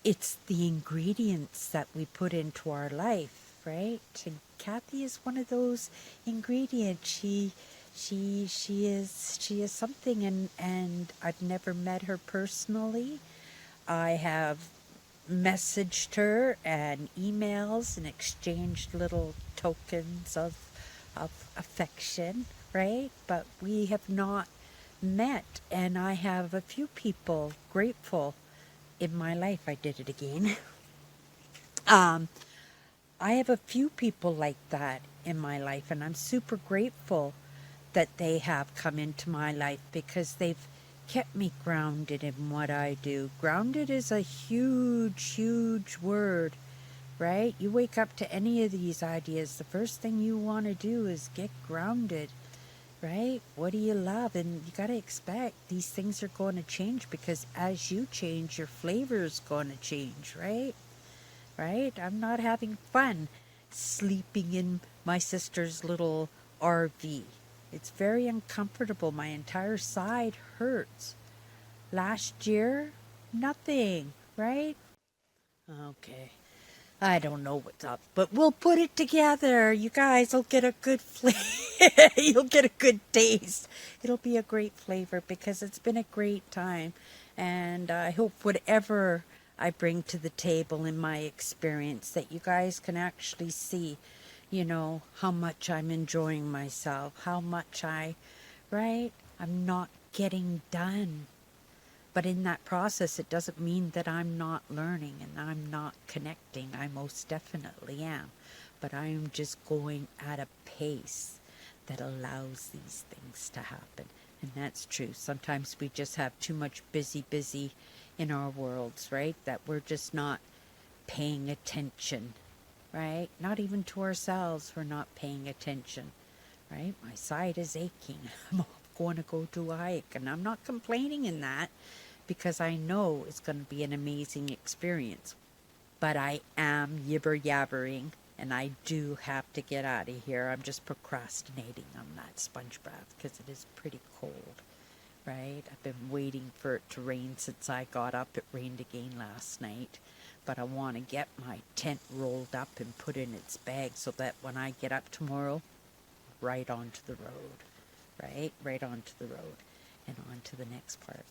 it's the ingredients that we put into our life, right? And Kathy is one of those ingredients. She is something, and I've never met her personally. I have messaged her and emails and exchanged little tokens of affection, right? But we have not met, and I have a few people grateful in my life. I did it again. I have a few people like that in my life, and I'm super grateful that they have come into my life because they've kept me grounded in what I do. Grounded is a huge, huge word, right? You wake up to any of these ideas, the first thing you want to do is get grounded, right? What do you love? And you got to expect these things are going to change, because as you change, your flavor is going to change, right? Right? I'm not having fun sleeping in my sister's little RV. It's very uncomfortable. My entire side hurts. Last year, nothing, right? Okay. I don't know what's up, but we'll put it together. You guys will get a good flavor. You'll get a good taste. It'll be a great flavor because it's been a great time. And I hope whatever I bring to the table in my experience, that you guys can actually see, you know, how much I'm enjoying myself, how much right? I'm not getting done. But in that process, it doesn't mean that I'm not learning and I'm not connecting. I most definitely am. But I am just going at a pace that allows these things to happen. And that's true. Sometimes we just have too much busy in our worlds, right? That we're just not paying attention, right? Not even to ourselves, we're not paying attention, right? My side is aching. I'm going to go do a hike. And I'm not complaining in that, because I know it's going to be an amazing experience. But I am yibber-yabbering, and I do have to get out of here. I'm just procrastinating on that sponge bath because it is pretty cold, right? I've been waiting for it to rain since I got up. It rained again last night. But I want to get my tent rolled up and put in its bag so that when I get up tomorrow, right onto the road, right? Right onto the road and on to the next part,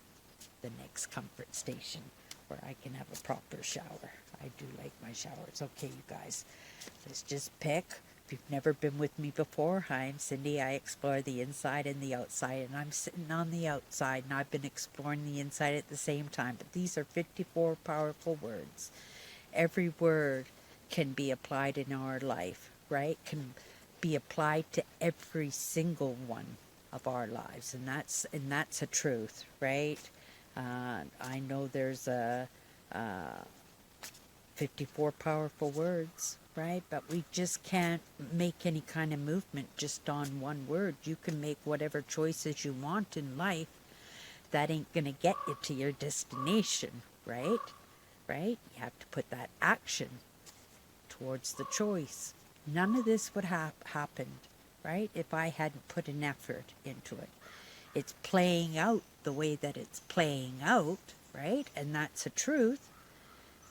the next comfort station where I can have a proper shower. I do like my showers. Okay, you guys, let's just pick. If you've never been with me before, hi, I'm Cindy. I explore the inside and the outside, and I'm sitting on the outside, and I've been exploring the inside at the same time. But these are 54 powerful words. Every word can be applied in our life, right? Can be applied to every single one of our lives, and that's a truth, right? I know there's 54 powerful words, right? But we just can't make any kind of movement just on one word. You can make whatever choices you want in life. That ain't going to get you to your destination, right? Right? You have to put that action towards the choice. None of this would have happened, right, if I hadn't put an effort into it. It's playing out the way that it's playing out, right? And that's a truth.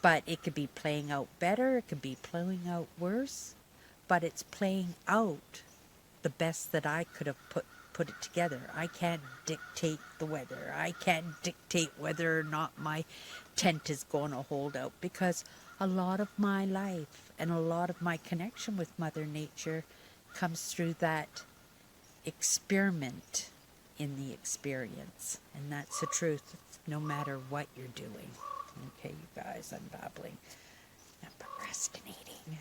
But it could be playing out better. It could be playing out worse. But it's playing out the best that I could have put it together. I can't dictate the weather. I can't dictate whether or not my tent is going to hold out, because a lot of my life and a lot of my connection with Mother Nature comes through that experiment in the experience. And that's the truth, no matter what you're doing. Okay, you guys, I'm babbling. I'm procrastinating.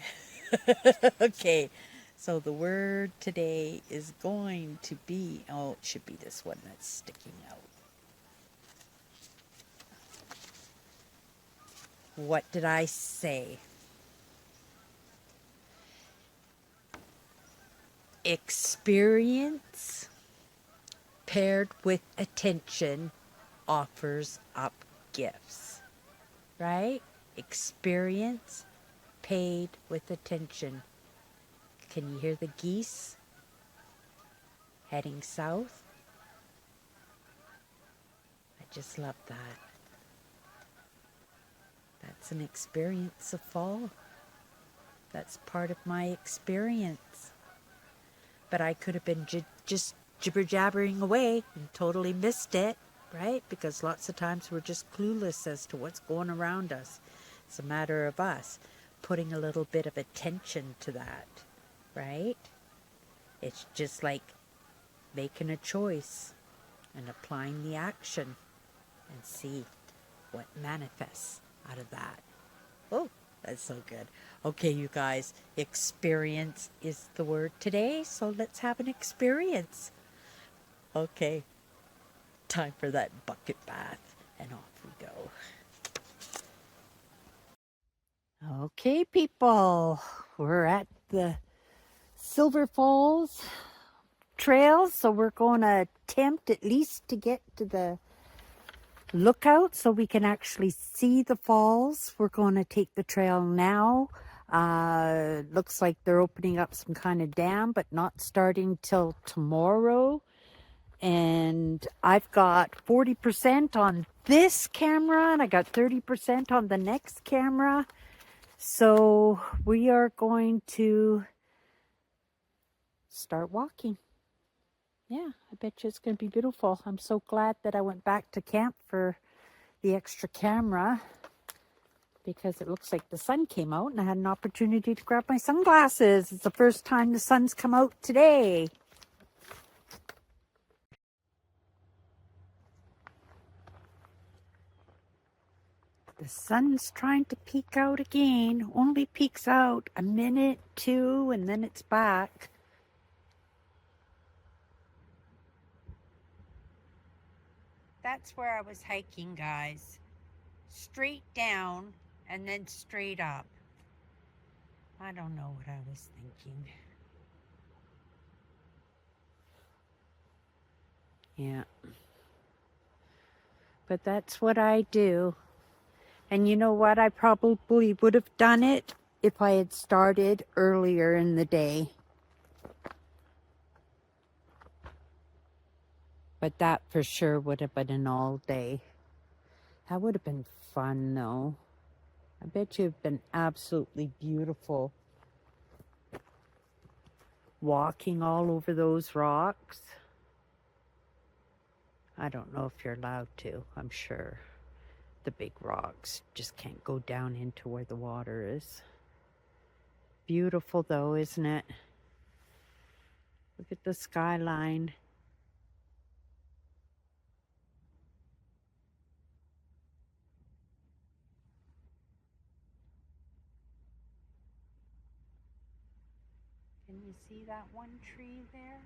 Okay, so the word today is going to be, oh, it should be this one that's sticking out. What did I say? Experience paired with attention offers up gifts, right? Experience paid with attention. Can you hear the geese heading south? I just love that. That's an experience of fall. That's part of my experience. But I could have been just jibber-jabbering away and totally missed it, right? Because lots of times we're just clueless as to what's going around us. It's a matter of us putting a little bit of attention to that, right? It's just like making a choice and applying the action and see what manifests out of that. Oh, that's so good. Okay, you guys, experience is the word today, so let's have an experience. Okay, time for that bucket bath, and off we go. Okay, people, we're at the Silver Falls trail, so we're going to attempt at least to get to the lookout so we can actually see the falls. We're going to take the trail now. Looks like they're opening up some kind of dam, but not starting till tomorrow. And I've got 40% on this camera, and I got 30% on the next camera. So we are going to start walking. Yeah, I bet you it's going to be beautiful. I'm so glad that I went back to camp for the extra camera, because it looks like the sun came out and I had an opportunity to grab my sunglasses. It's the first time the sun's come out today. The sun's trying to peek out again. Only peeks out a minute, two, and then it's back. That's where I was hiking, guys. Straight down and then straight up. I don't know what I was thinking. Yeah. But that's what I do. And you know what? I probably would have done it if I had started earlier in the day. But that for sure would have been an all day. That would have been fun though. I bet you have been absolutely beautiful. Walking all over those rocks. I don't know if you're allowed to, I'm sure. The big rocks just can't go down into where the water is. Beautiful though, isn't it? Look at the skyline. Can you see that one tree there?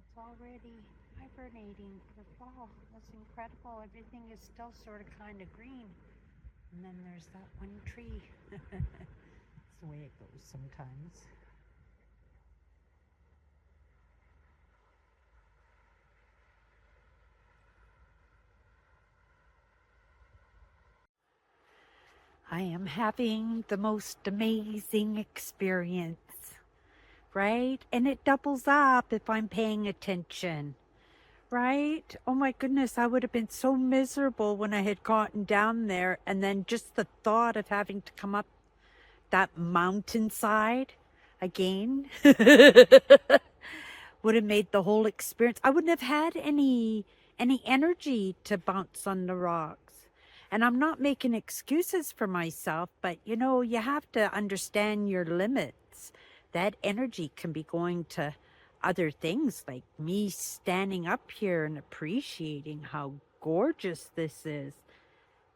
It's already hibernating for the fall. That's incredible. Everything is still sort of kind of green. And then there's that one tree. It's the way it goes sometimes. I am having the most amazing experience, right? And it doubles up if I'm paying attention, right? Oh my goodness, I would have been so miserable when I had gotten down there, and then just the thought of having to come up that mountainside again would have made the whole experience. I wouldn't have had any energy to bounce on the rocks. And I'm not making excuses for myself, but you know, you have to understand your limits. That energy can be going to other things, like me standing up here and appreciating how gorgeous this is,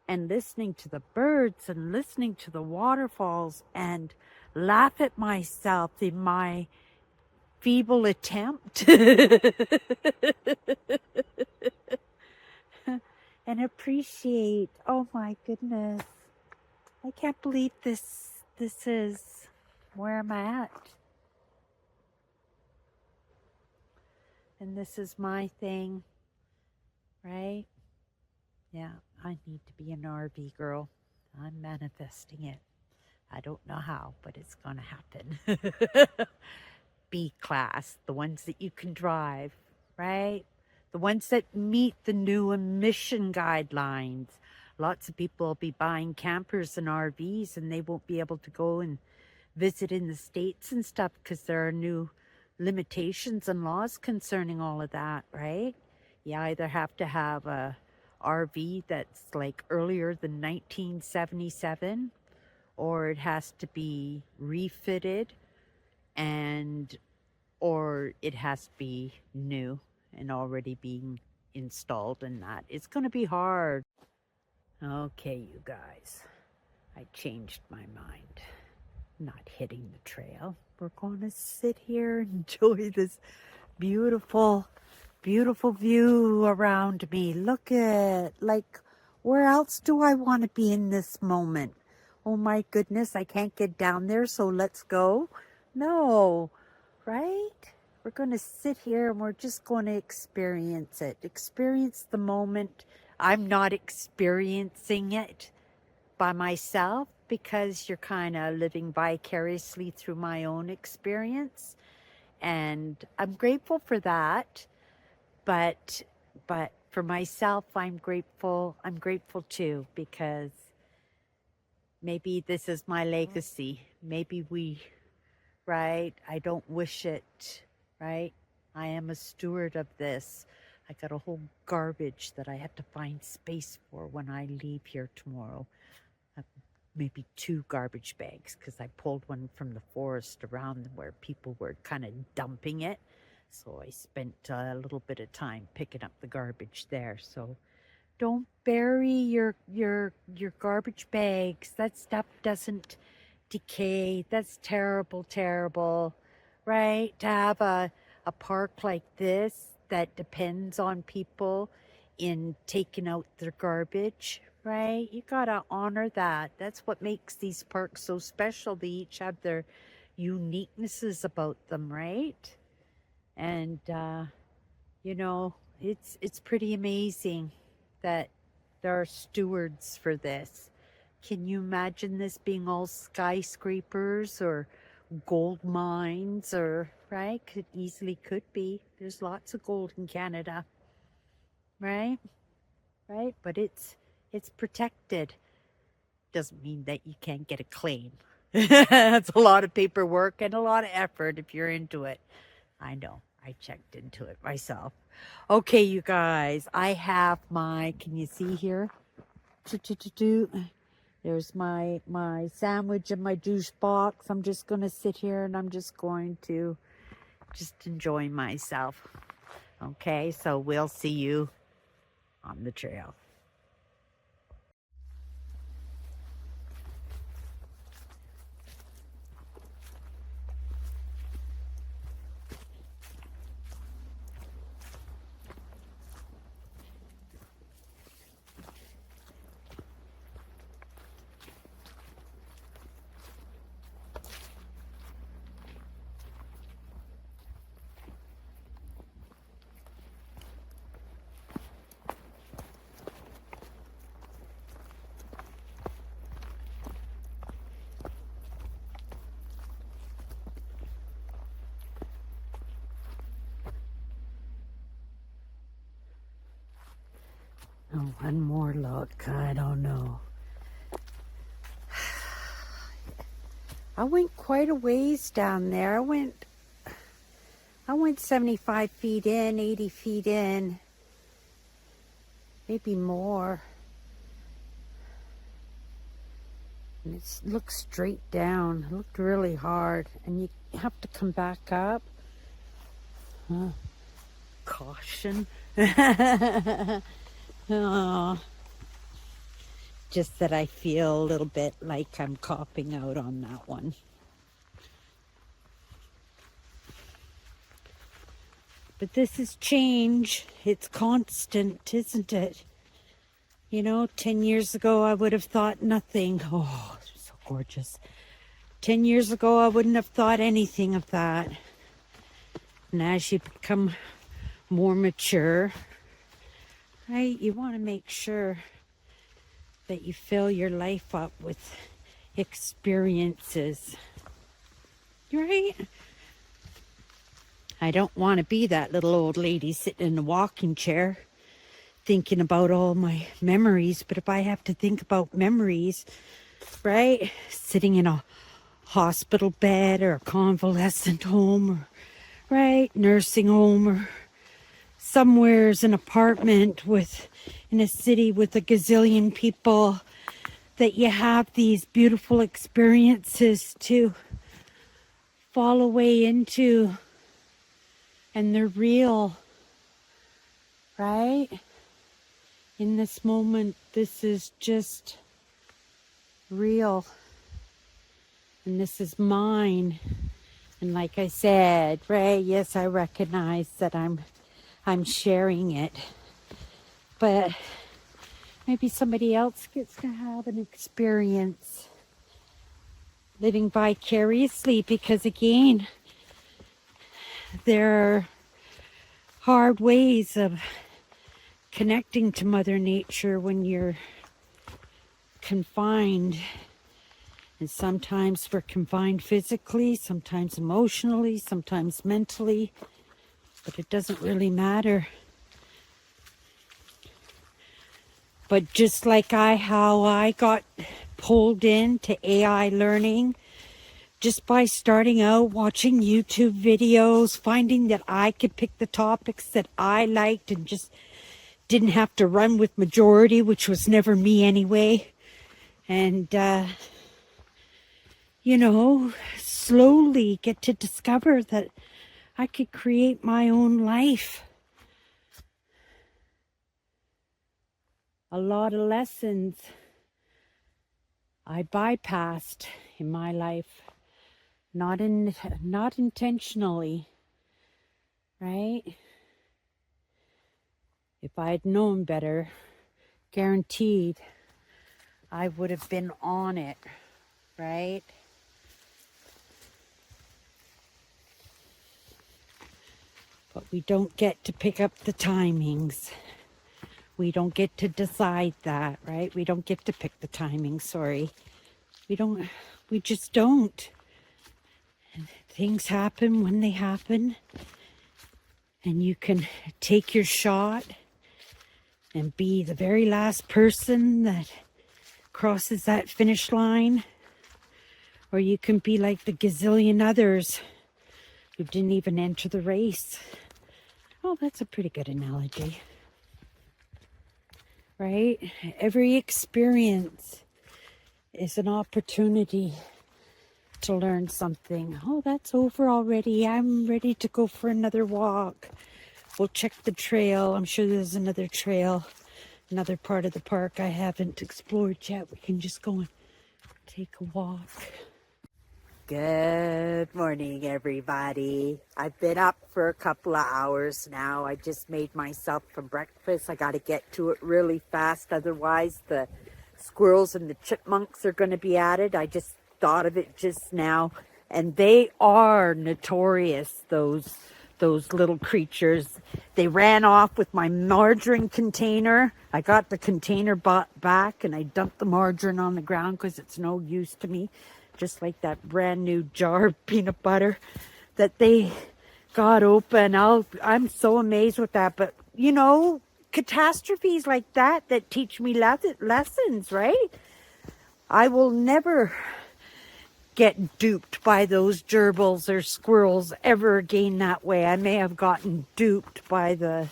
and listening to the birds and listening to the waterfalls, and laugh at myself in my feeble attempt and appreciate, oh my goodness, I can't believe this is where I'm at, and this is my thing, right? Yeah, I need to be an RV girl. I'm manifesting it. I don't know how, but it's gonna happen. B class, the ones that you can drive, right? The ones that meet the new emission guidelines. Lots of people will be buying campers and RVs, and they won't be able to go and visit in the States and stuff because there are new limitations and laws concerning all of that, right? You either have to have a RV that's like earlier than 1977, or it has to be refitted, and or it has to be new and already being installed, and that it's going to be hard. Okay, you guys, I changed my mind. Not hitting the trail. We're going to sit here and enjoy this beautiful, beautiful view around me. Look at, like, where else do I want to be in this moment? Oh my goodness, I can't get down there, so let's go. No, right? We're going to sit here and we're just going to experience it. Experience the moment. I'm not experiencing it by myself because you're kind of living vicariously through my own experience. And I'm grateful for that. But for myself, I'm grateful too, because maybe this is my legacy. Maybe right? I don't wish it, right? I am a steward of this. I got a whole garbage that I have to find space for when I leave here tomorrow. Maybe 2 garbage bags, because I pulled one from the forest around where people were kind of dumping it. So I spent a little bit of time picking up the garbage there. So Don't bury your garbage bags. That stuff doesn't decay. That's terrible, terrible, right? To have a park like this that depends on people in taking out their garbage, right? You gotta honor that. That's what makes these parks so special. They each have their uniquenesses about them, right? And you know, it's pretty amazing that there are stewards for this. Can you imagine this being all skyscrapers or gold mines or, right? Could be. There's lots of gold in Canada, right? Right? But it's protected. Doesn't mean that you can't get a claim. That's a lot of paperwork and a lot of effort if you're into it. I know. I checked into it myself. Okay, you guys, I have my, can you see here? There's my sandwich and my juice box. I'm just going to sit here and I'm just going to just enjoy myself. Okay, so we'll see you on the trail. Oh, one more look. I don't know. I went quite a ways down there. I went 75 feet in, 80 feet in, maybe more. And it looks straight down. It looked really hard. And you have to come back up. Caution. Oh, just that I feel a little bit like I'm copping out on that one. But this is change. It's constant, isn't it? You know, 10 years ago I would have thought nothing. Oh, they're so gorgeous. 10 years ago I wouldn't have thought anything of that. And as you become more mature, right, you want to make sure that you fill your life up with experiences, right? I don't want to be that little old lady sitting in a rocking chair thinking about all my memories. But if I have to think about memories, right, sitting in a hospital bed or a convalescent home, or, right, nursing home, or somewhere's an apartment in a city with a gazillion people, that you have these beautiful experiences to fall away into, and they're real, right? In this moment, this is just real, and this is mine. And like I said, right, yes, I recognize that I'm sharing it, but maybe somebody else gets to have an experience living vicariously, because again, there are hard ways of connecting to Mother Nature when you're confined. And sometimes we're confined physically, sometimes emotionally, sometimes mentally, but it doesn't really matter. But just like how I got pulled into AI learning, just by starting out watching YouTube videos, finding that I could pick the topics that I liked and just didn't have to run with majority, which was never me anyway. And, you know, slowly get to discover that I could create my own life. a lot of lessons I bypassed in my life, not intentionally, right? If I had known better, guaranteed I would have been on it, right? But we don't get to pick up the timings. We don't get to decide that, right? We don't get to pick the timing, sorry. We just don't. And things happen when they happen. And you can take your shot and be the very last person that crosses that finish line. Or you can be like the gazillion others who didn't even enter the race. Oh, that's a pretty good analogy. Right? Every experience is an opportunity to learn something. Oh, that's over already. I'm ready to go for another walk. We'll check the trail. I'm sure there's another trail, another part of the park I haven't explored yet. We can just go and take a walk. Good morning, everybody. I've been up for a couple of hours now. I just made myself some breakfast. I got to get to it really fast. Otherwise, the squirrels and the chipmunks are going to be at it. I just thought of it just now. And they are notorious, those little creatures. They ran off with my margarine container. I got the container back and I dumped the margarine on the ground because it's no use to me. Just like that brand new jar of peanut butter that they got open. I'm so amazed with that. But, you know, catastrophes like that teach me lessons, right? I will never get duped by those gerbils or squirrels ever again that way. I may have gotten duped by it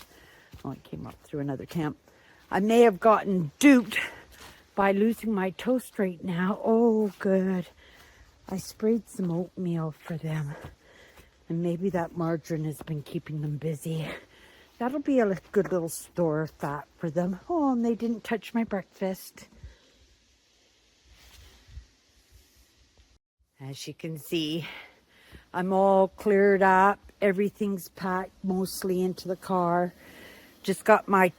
came up through another camp. I may have gotten duped by losing my toast right now. Oh, good. I sprayed some oatmeal for them. And maybe that margarine has been keeping them busy. That'll be a good little store of fat for them. Oh, and they didn't touch my breakfast. As you can see, I'm all cleared up. Everything's packed mostly into the car. Just got my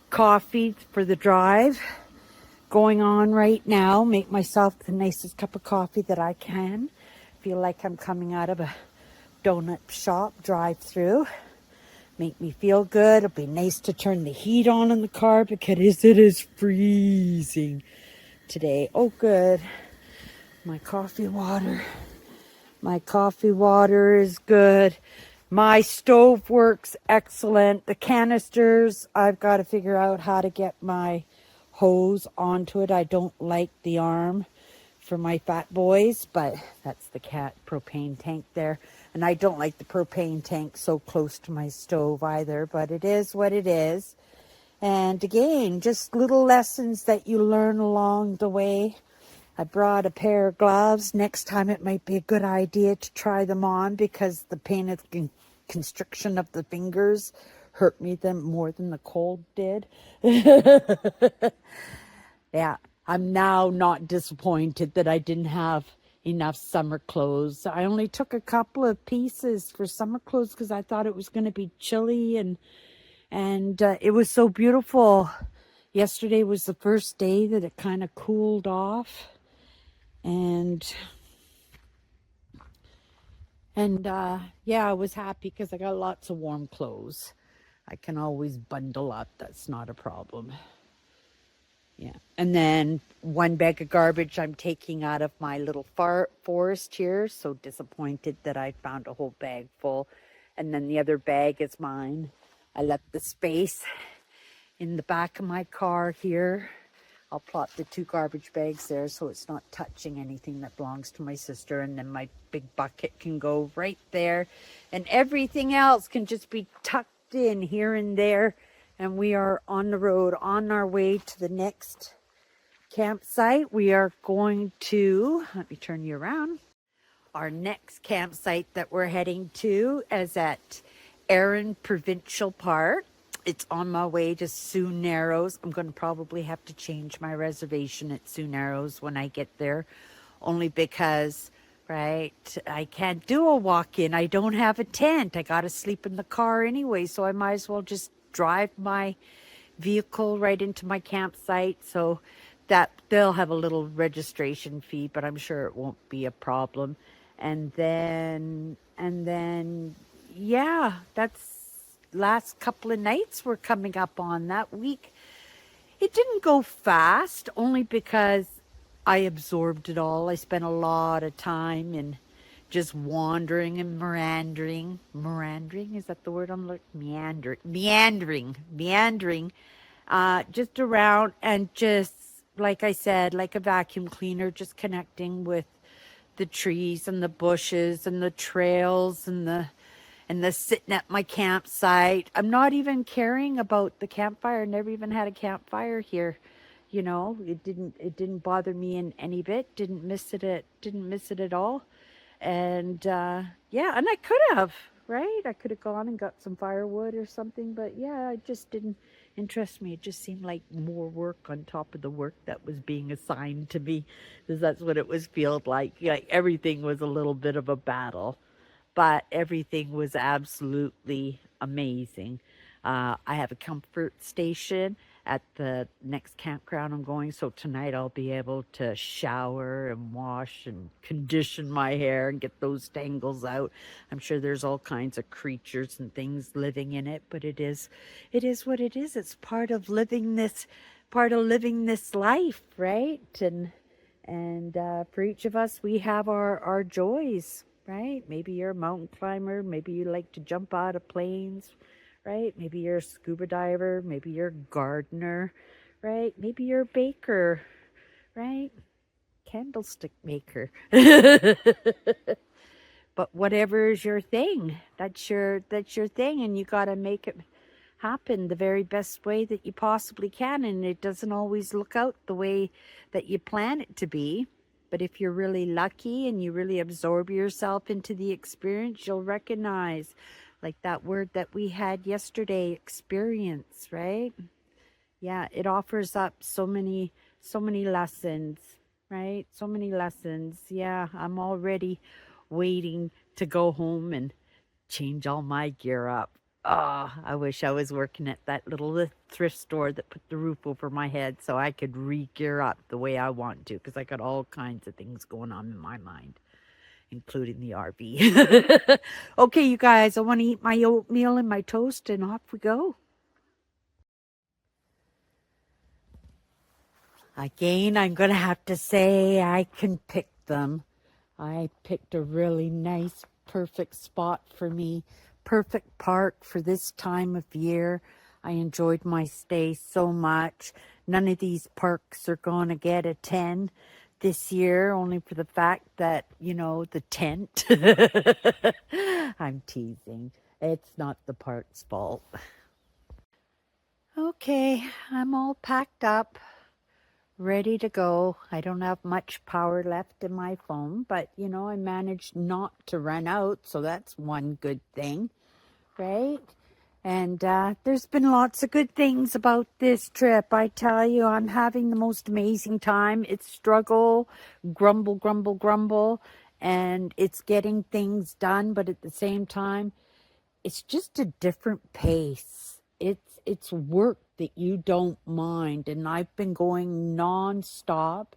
coffee for the drive going on right now. Make myself the nicest cup of coffee that I can. Feel like I'm coming out of a donut shop drive-through. Make me feel good. It'll be nice to turn the heat on in the car because it is freezing today. Oh, good. My coffee water. My coffee water is good. My stove works excellent. The canisters, I've got to figure out how to get my hose onto it. I don't like the arm for my fat boys, but that's the cat propane tank there. And I don't like the propane tank so close to my stove either, but it is what it is. And again, just little lessons that you learn along the way. I brought a pair of gloves. Next time it might be a good idea to try them on because the pain of constriction of the fingers hurt me more than the cold did. Yeah, I'm now not disappointed that I didn't have enough summer clothes. I only took a couple of pieces for summer clothes because I thought it was going to be chilly and it was so beautiful. Yesterday was the first day that it kind of cooled off. Yeah, I was happy because I got lots of warm clothes. I can always bundle up. That's not a problem. Yeah. And then one bag of garbage I'm taking out of my little forest here. So disappointed that I found a whole bag full. And then the other bag is mine. I left the space in the back of my car here. I'll plop the 2 garbage bags there so it's not touching anything that belongs to my sister. And then my big bucket can go right there. And everything else can just be tucked in here and there. And we are on the road, on our way to the next campsite. We are going to, let me turn you around. Our next campsite that we're heading to is at Provincial Park. It's on my way to Sioux Narrows. I'm going to probably have to change my reservation at Sioux Narrows when I get there, only because, right, I can't do a walk-in. I don't have a tent. I got to sleep in the car anyway, so I might as well just drive my vehicle right into my campsite. So that they'll have a little registration fee, but I'm sure it won't be a problem. And then yeah, that's last couple of nights we're coming up on that week. It didn't go fast, only because I absorbed it all. I spent a lot of time in just wandering and meandering. Meandering, is that the word I'm looking? Meandering. Just around, and just, like I said, like a vacuum cleaner, just connecting with the trees and the bushes and the trails and the sitting at my campsite. I'm not even caring about the campfire. I never even had a campfire here. You know, it didn't bother me in any bit. Didn't miss it at all. And yeah, and I could have, right? I could have gone and got some firewood or something, but yeah, it just didn't interest me. It just seemed like more work on top of the work that was being assigned to me, because that's what it was felt like. Like everything was a little bit of a battle, but everything was absolutely amazing. I have a comfort station at the next campground I'm going, so tonight I'll be able to shower and wash and condition my hair and get those tangles out. I'm sure there's all kinds of creatures and things living in it, but it is what it is. It's part of living this life, right? And for each of us, we have our joys, right? Maybe you're a mountain climber. Maybe you like to jump out of planes, right? Maybe you're a scuba diver. Maybe you're a gardener, right? Maybe you're a baker, right? Candlestick maker. But whatever is your thing, that's your thing, and you got to make it happen the very best way that you possibly can. And it doesn't always look out the way that you plan it to be, but if you're really lucky and you really absorb yourself into the experience, you'll recognize, like that word that we had yesterday, experience, right? Yeah, it offers up so many lessons, right? So many lessons. Yeah, I'm already waiting to go home and change all my gear up. Oh, I wish I was working at that little thrift store that put the roof over my head so I could re-gear up the way I want to, because I got all kinds of things going on in my mind, including the RV. Okay, you guys, I want to eat my oatmeal and my toast, and off we go. Again, I'm going to have to say I can pick them. I picked a really nice, perfect spot for me, perfect park for this time of year. I enjoyed my stay so much. None of these parks are going to get a 10 this year, only for the fact that, you know, the tent. I'm teasing. It's not the park's fault. Okay, I'm all packed up, ready to go. I don't have much power left in my phone, but you know, I managed not to run out, so that's one good thing, right? And there's been lots of good things about this trip. I tell you, I'm having the most amazing time. It's struggle, grumble, grumble, grumble, and it's getting things done, but at the same time, it's just a different pace. It's work that you don't mind, and I've been going non-stop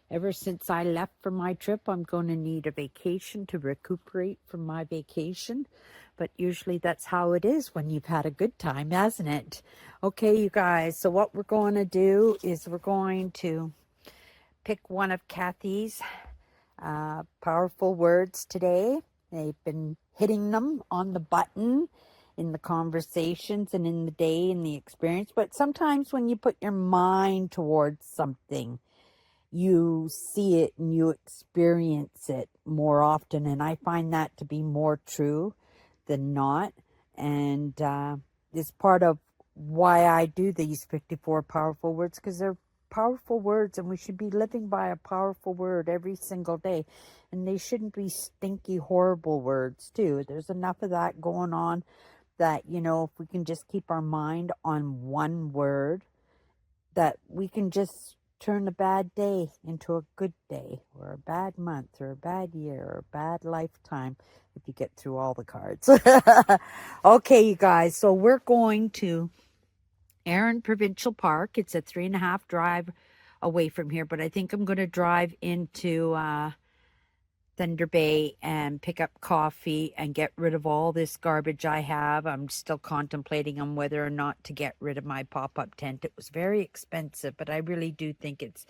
ever since I left for my trip. I'm going to need a vacation to recuperate from my vacation, but usually that's how it is when you've had a good time, hasn't it? Okay, you guys, so what we're going to do is we're going to pick one of Kathy's powerful words today. They've been hitting them on the button in the conversations and in the day and the experience. But sometimes when you put your mind towards something, you see it and you experience it more often. And I find that to be more true than not. And it's part of why I do these 54 powerful words, because they're powerful words, and we should be living by a powerful word every single day. And they shouldn't be stinky, horrible words too. There's enough of that going on, that, you know, if we can just keep our mind on one word, that we can just turn a bad day into a good day, or a bad month, or a bad year, or a bad lifetime, if you get through all the cards. Okay, you guys, so we're going to Erin Provincial Park. It's a 3.5 drive away from here, but I think I'm going to drive into Thunder Bay and pick up coffee and get rid of all this garbage I have. I'm still contemplating on whether or not to get rid of my pop-up tent. It was very expensive, but I really do think it's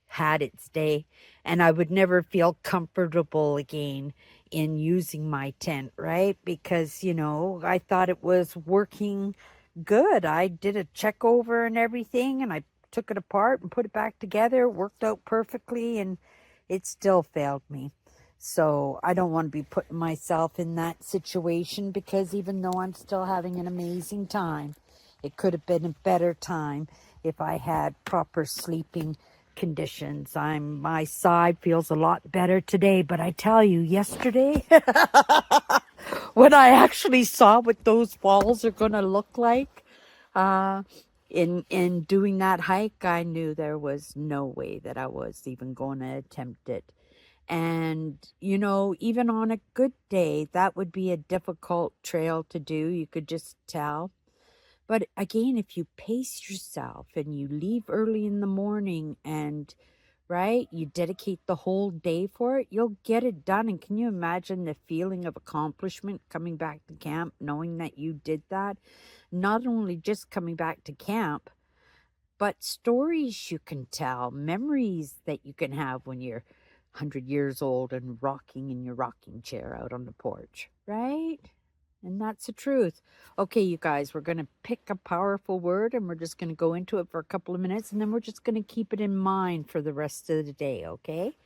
had its day, and I would never feel comfortable again in using my tent, right? Because, you know, I thought it was working good. I did a check over and everything, and I took it apart and put it back together. It worked out perfectly, and it still failed me. So I don't want to be putting myself in that situation, because even though I'm still having an amazing time, it could have been a better time if I had proper sleeping conditions. My side feels a lot better today, but I tell you, yesterday, when I actually saw what those walls are going to look like, in doing that hike, I knew there was no way that I was even going to attempt it. And, you know, even on a good day, that would be a difficult trail to do. You could just tell. But again, if you pace yourself and you leave early in the morning and, right, you dedicate the whole day for it, you'll get it done. And can you imagine the feeling of accomplishment coming back to camp, knowing that you did that? Not only just coming back to camp, but stories you can tell, memories that you can have when you're 100 years old and rocking in your rocking chair out on the porch, right? And that's the truth. Okay, you guys, we're going to pick a powerful word and we're just going to go into it for a couple of minutes, and then we're just going to keep it in mind for the rest of the day, okay?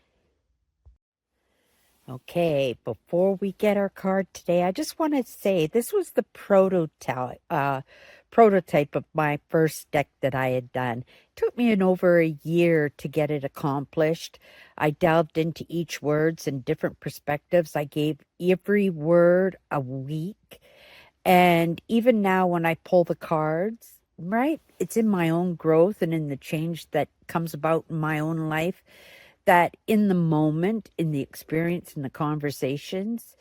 Okay, before we get our card today, I just want to say this was the prototype of my first deck that I had done. It took me over a year to get it accomplished. I delved into each words and different perspectives. I gave every word a week. And even now when I pull the cards, right, it's in my own growth and in the change that comes about in my own life, that in the moment, in the experience, in the conversations,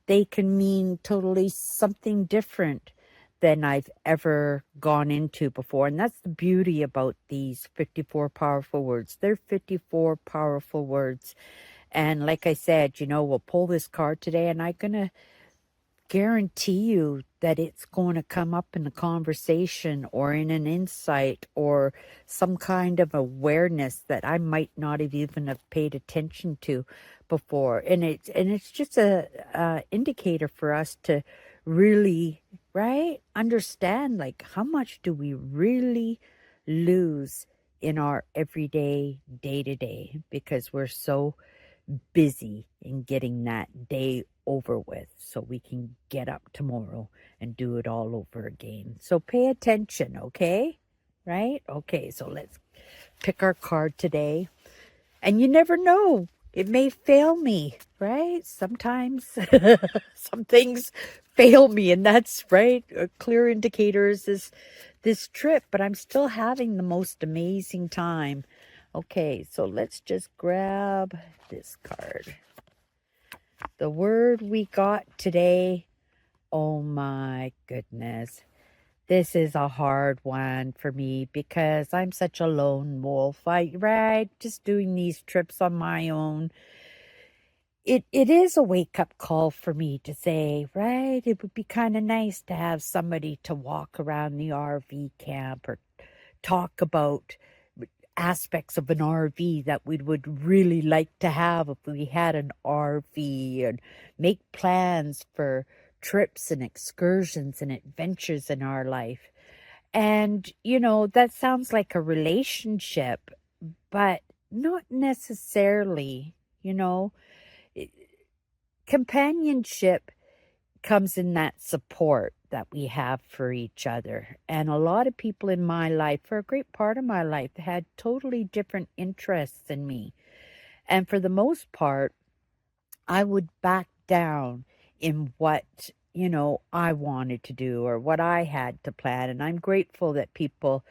they can mean totally something different than I've ever gone into before. And that's the beauty about these 54 powerful words. They're 54 powerful words. And like I said, you know, we'll pull this card today, and I'm going to guarantee you that it's going to come up in a conversation or in an insight or some kind of awareness that I might not have even have paid attention to before. And it's just a indicator for us to really, right, understand, like, how much do we really lose in our everyday, day to day, because we're so busy in getting that day over with so we can get up tomorrow and do it all over again. So pay attention, okay? Right? Okay, so let's pick our card today. And you never know, it may fail me, right? Sometimes some things fail me, and that's right. A clear indicator is this trip, but I'm still having the most amazing time. Okay, so let's just grab this card. The word we got today, oh my goodness. This is a hard one for me because I'm such a lone wolf. Right, just doing these trips on my own. It is a wake-up call for me to say, right, it would be kind of nice to have somebody to walk around the RV camp or talk about aspects of an RV that we would really like to have if we had an RV, and make plans for trips and excursions and adventures in our life. And, you know, that sounds like a relationship, but not necessarily, you know. Companionship comes in that support that we have for each other. And a lot of people in my life, for a great part of my life, had totally different interests than me. And for the most part, I would back down in what I wanted to do or what I had to plan. And I'm grateful that people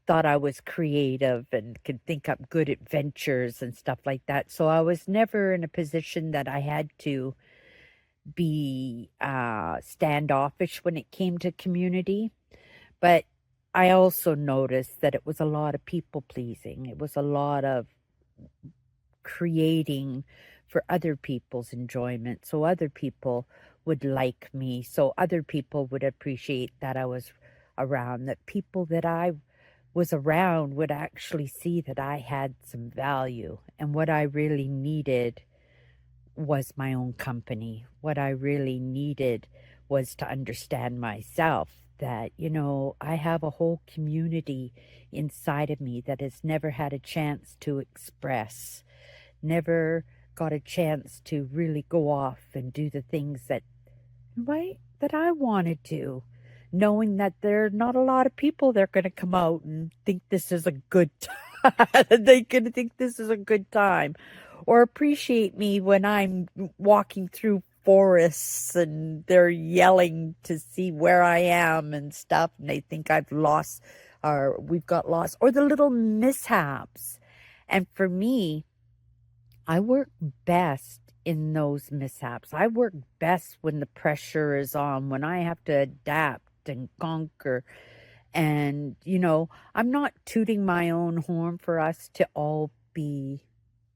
thought I was creative and could think up good adventures and stuff like that. So I was never in a position that I had to be standoffish when it came to community. But I also noticed that it was a lot of people pleasing. It was a lot of creating for other people's enjoyment, so other people would like me, so other people would appreciate that I was around, that people that I was around would actually see that I had some value. And what I really needed was my own company. What I really needed was to understand myself that, I have a whole community inside of me that has never had a chance to express, never got a chance to really go off and do the things that, right, that I wanted to, knowing that there are not a lot of people that are going to come out and think this is a good time. They're going to think this is a good time or appreciate me when I'm walking through forests and they're yelling to see where I am and stuff, and they think I've lost or we've got lost, or the little mishaps. And for me, I work best in those mishaps. I work best when the pressure is on, when I have to adapt and conquer. And, I'm not tooting my own horn for us to all be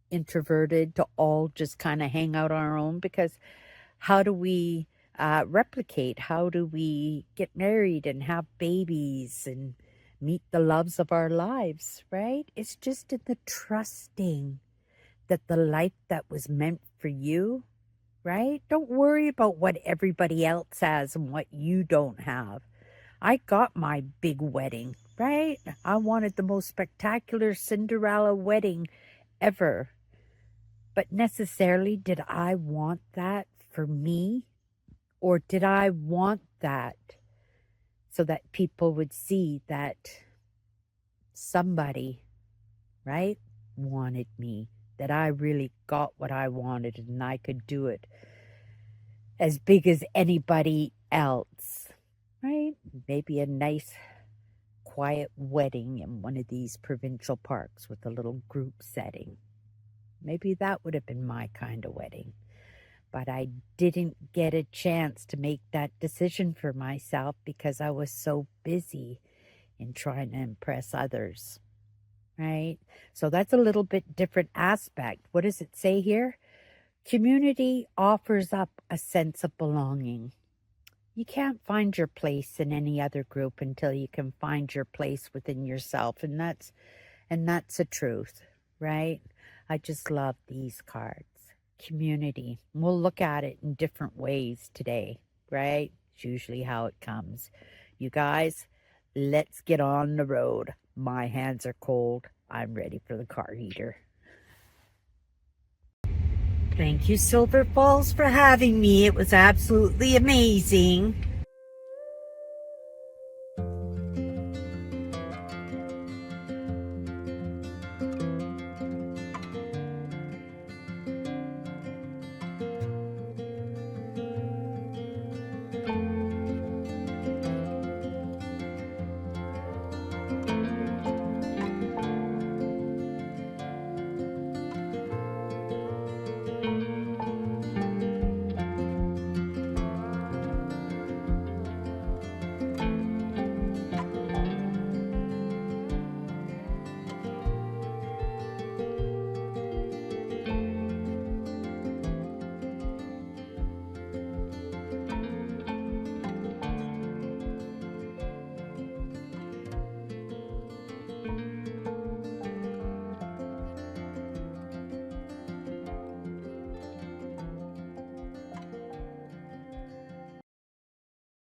introverted, to all just kind of hang out on our own, because how do we replicate? How do we get married and have babies and meet the loves of our lives, right? It's just in the trusting that the life that was meant for you, right? Don't worry about what everybody else has and what you don't have. I got my big wedding, right? I wanted the most spectacular Cinderella wedding ever. But necessarily, did I want that for me? Or did I want that so that people would see that somebody, right, wanted me, that I really got what I wanted and I could do it as big as anybody else, right? Maybe a nice, quiet wedding in one of these provincial parks with a little group setting. Maybe that would have been my kind of wedding. But I didn't get a chance to make that decision for myself because I was so busy in trying to impress others, right? So that's a little bit different aspect. What does it say here? Community offers up a sense of belonging. You can't find your place in any other group until you can find your place within yourself, and that's the truth, right? I just love these cards. Community. We'll look at it in different ways today, right? It's usually how it comes. You guys, let's get on the road. My hands are cold. I'm ready for the car heater. Thank you, Silver Falls, for having me. It was absolutely amazing.